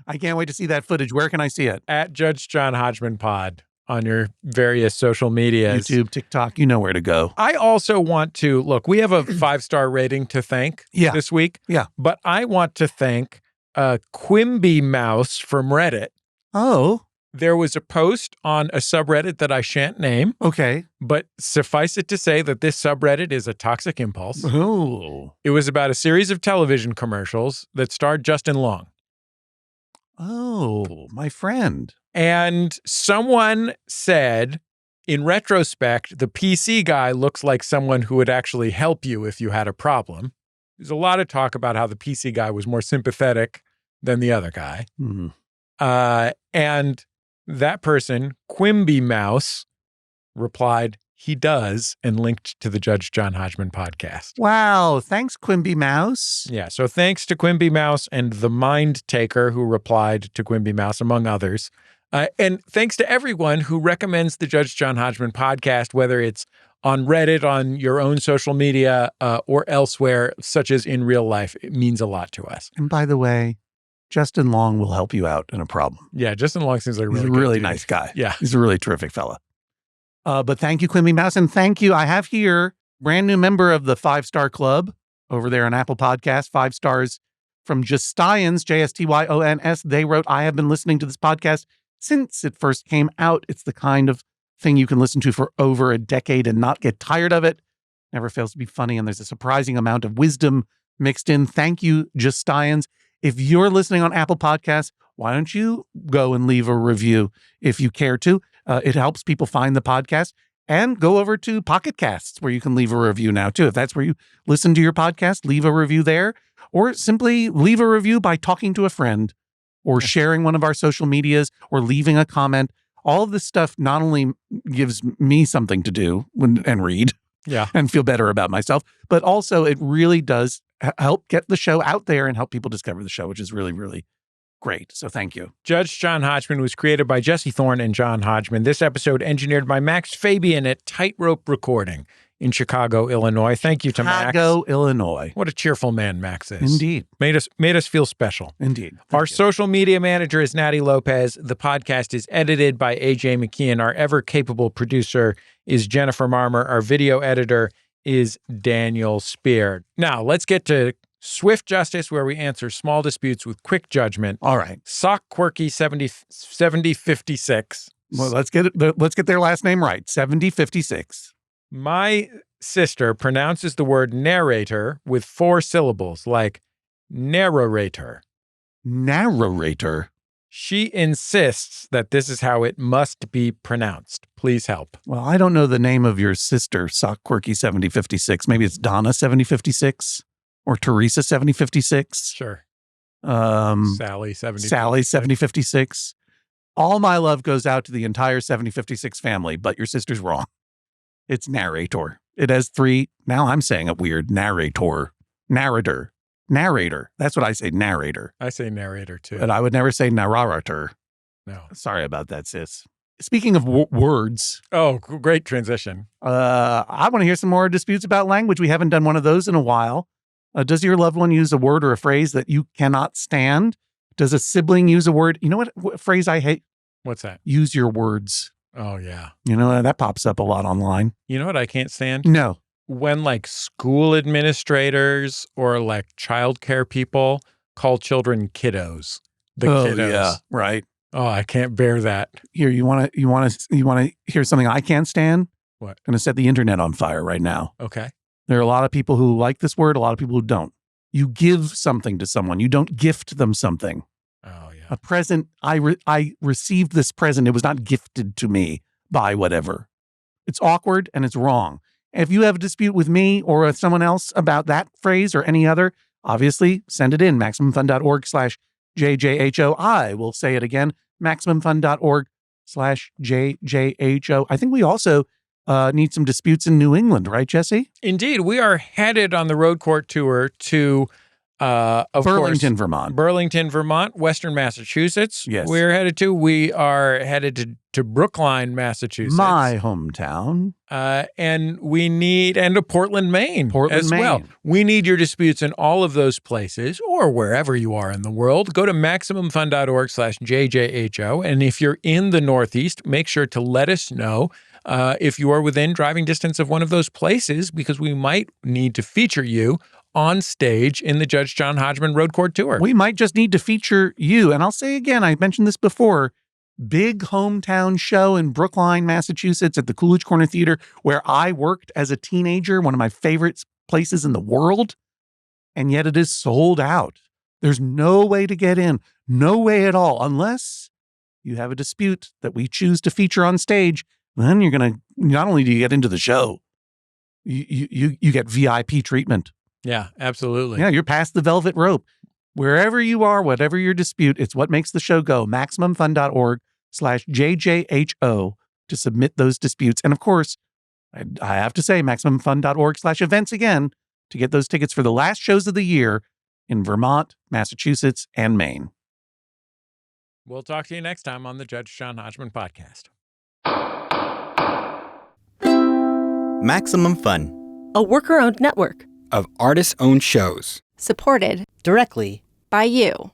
[SPEAKER 1] I can't wait to see that footage. Where can I see it?
[SPEAKER 2] At Judge John Hodgman Pod on your various social medias.
[SPEAKER 1] YouTube, TikTok, you know where to go.
[SPEAKER 2] I also want to, look, we have a 5-star rating to thank this week.
[SPEAKER 1] Yeah.
[SPEAKER 2] But I want to thank Quimby Mouse from Reddit.
[SPEAKER 1] Oh.
[SPEAKER 2] There was a post on a subreddit that I shan't name.
[SPEAKER 1] Okay.
[SPEAKER 2] But suffice it to say that this subreddit is a toxic impulse.
[SPEAKER 1] Oh.
[SPEAKER 2] It was about a series of television commercials that starred Justin Long.
[SPEAKER 1] Oh, my friend.
[SPEAKER 2] And someone said, in retrospect, the PC guy looks like someone who would actually help you if you had a problem. There's a lot of talk about how the PC guy was more sympathetic than the other guy.
[SPEAKER 1] Mm-hmm.
[SPEAKER 2] And that person, Quimby Mouse, replied, he does, and linked to the Judge John Hodgman podcast.
[SPEAKER 1] Wow. Thanks, Quimby Mouse.
[SPEAKER 2] Yeah. So thanks to Quimby Mouse and the Mind Taker who replied to Quimby Mouse, among others. And thanks to everyone who recommends the Judge John Hodgman podcast, whether it's on Reddit, on your own social media, or elsewhere, such as in real life. It means a lot to us.
[SPEAKER 1] And by the way, Justin Long will help you out in a problem.
[SPEAKER 2] Yeah, Justin Long seems like
[SPEAKER 1] He's a really nice guy.
[SPEAKER 2] Yeah.
[SPEAKER 1] He's a really terrific fella. But thank you, Quimby Mouse. And thank you. I have here brand new member of the 5-Star Club over there on Apple Podcasts, 5 stars from Justyons, J-S-T-Y-O-N-S. They wrote, I have been listening to this podcast since it first came out. It's the kind of thing you can listen to for over a decade and not get tired of it. Never fails to be funny. And there's a surprising amount of wisdom mixed in. Thank you, Justyons. If you're listening on Apple Podcasts, why don't you go and leave a review if you care to? It helps people find the podcast. And go over to Pocket Casts where you can leave a review now too. If that's where you listen to your podcast, leave a review there. Or simply leave a review by talking to a friend or sharing one of our social medias or leaving a comment. All of this stuff not only gives me something to do and read and feel better about myself, but also it really does help get the show out there and help people discover the show, which is really, really great. So thank you.
[SPEAKER 2] Judge John Hodgman was created by Jesse Thorne and John Hodgman. This episode engineered by Max Fabian at Tightrope Recording in Chicago, Illinois. Thank you to Max.
[SPEAKER 1] Chicago, Illinois.
[SPEAKER 2] What a cheerful man Max is.
[SPEAKER 1] Indeed.
[SPEAKER 2] Made us feel special.
[SPEAKER 1] Indeed.
[SPEAKER 2] Our social media manager is Natty Lopez. The podcast is edited by AJ McKeon. Our ever-capable producer is Jennifer Marmer. Our video editor is Daniel Spear. Now, let's get to swift justice, where we answer small disputes with quick judgment.
[SPEAKER 1] All right.
[SPEAKER 2] Sock Quirky 7056.
[SPEAKER 1] Well, let's get their last name right. 7056.
[SPEAKER 2] My sister pronounces the word narrator with 4 syllables, like narrator.
[SPEAKER 1] Narrator.
[SPEAKER 2] She insists that this is how it must be pronounced. Please help.
[SPEAKER 1] Well, I don't know the name of your sister, Sock Quirky 7056. Maybe it's Donna 7056 or Teresa 7056.
[SPEAKER 2] Sure.
[SPEAKER 1] Sally 7056. All my love goes out to the entire 7056 family, but your sister's wrong. It's narrator. It has 3. Now I'm saying it weird. Narrator. Narrator. That's what I say, narrator.
[SPEAKER 2] I say narrator too.
[SPEAKER 1] But I would never say narrator.
[SPEAKER 2] No.
[SPEAKER 1] Sorry about that, sis. Speaking of words.
[SPEAKER 2] Oh, great transition.
[SPEAKER 1] I want to hear some more disputes about language. We haven't done one of those in a while. Does your loved one use a word or a phrase that you cannot stand? Does a sibling use a word? You know what phrase I hate?
[SPEAKER 2] What's that?
[SPEAKER 1] Use your words.
[SPEAKER 2] Oh, yeah.
[SPEAKER 1] You know, that pops up a lot online.
[SPEAKER 2] You know what I can't stand?
[SPEAKER 1] No.
[SPEAKER 2] When like school administrators or like childcare people call children kiddos. The kiddos.
[SPEAKER 1] Yeah, right.
[SPEAKER 2] Oh, I can't bear that.
[SPEAKER 1] Here, you want to hear something I can't stand?
[SPEAKER 2] What?
[SPEAKER 1] Going to set the internet on fire right now.
[SPEAKER 2] Okay.
[SPEAKER 1] There are a lot of people who like this word, a lot of people who don't. You give something to someone. You don't gift them something.
[SPEAKER 2] Oh, yeah.
[SPEAKER 1] A present, I received this present. It was not gifted to me by whatever. It's awkward and it's wrong. If you have a dispute with me or with someone else about that phrase or any other, obviously send it in, MaximumFun.org/JJHO. I will say it again, MaximumFun.org/JJHO. I think we also need some disputes in New England, right, Jesse?
[SPEAKER 2] Indeed. We are headed on the road court tour to,
[SPEAKER 1] Burlington, Vermont.
[SPEAKER 2] Burlington, Vermont, Western Massachusetts.
[SPEAKER 1] Yes.
[SPEAKER 2] We're headed to. We are headed to Brookline, Massachusetts.
[SPEAKER 1] My hometown.
[SPEAKER 2] And we need, and to Portland, Maine as well.
[SPEAKER 1] Maine.
[SPEAKER 2] We need your disputes in all of those places or wherever you are in the world. Go to MaximumFun.org/JJHO. And if you're in the Northeast, make sure to let us know if you are within driving distance of one of those places, because we might need to feature you on stage in the Judge John Hodgman Road Court Tour.
[SPEAKER 1] We might just need to feature you. And I'll say again, I mentioned this before, big hometown show in Brookline, Massachusetts at the Coolidge Corner Theater, where I worked as a teenager, one of my favorite places in the world. And yet it is sold out. There's no way to get in, no way at all, unless you have a dispute that we choose to feature on stage. Then you're going to, not only do you get into the show, you get VIP treatment.
[SPEAKER 2] Yeah, absolutely.
[SPEAKER 1] Yeah, you're past the velvet rope. Wherever you are, whatever your dispute, it's what makes the show go. MaximumFun.org/JJHO to submit those disputes. And of course, I have to say, MaximumFun.org/events again to get those tickets for the last shows of the year in Vermont, Massachusetts, and Maine.
[SPEAKER 2] We'll talk to you next time on the Judge John Hodgman podcast.
[SPEAKER 8] Maximum Fun
[SPEAKER 9] A worker-owned network
[SPEAKER 8] of artist-owned shows.
[SPEAKER 9] supported
[SPEAKER 4] Directly
[SPEAKER 9] by you.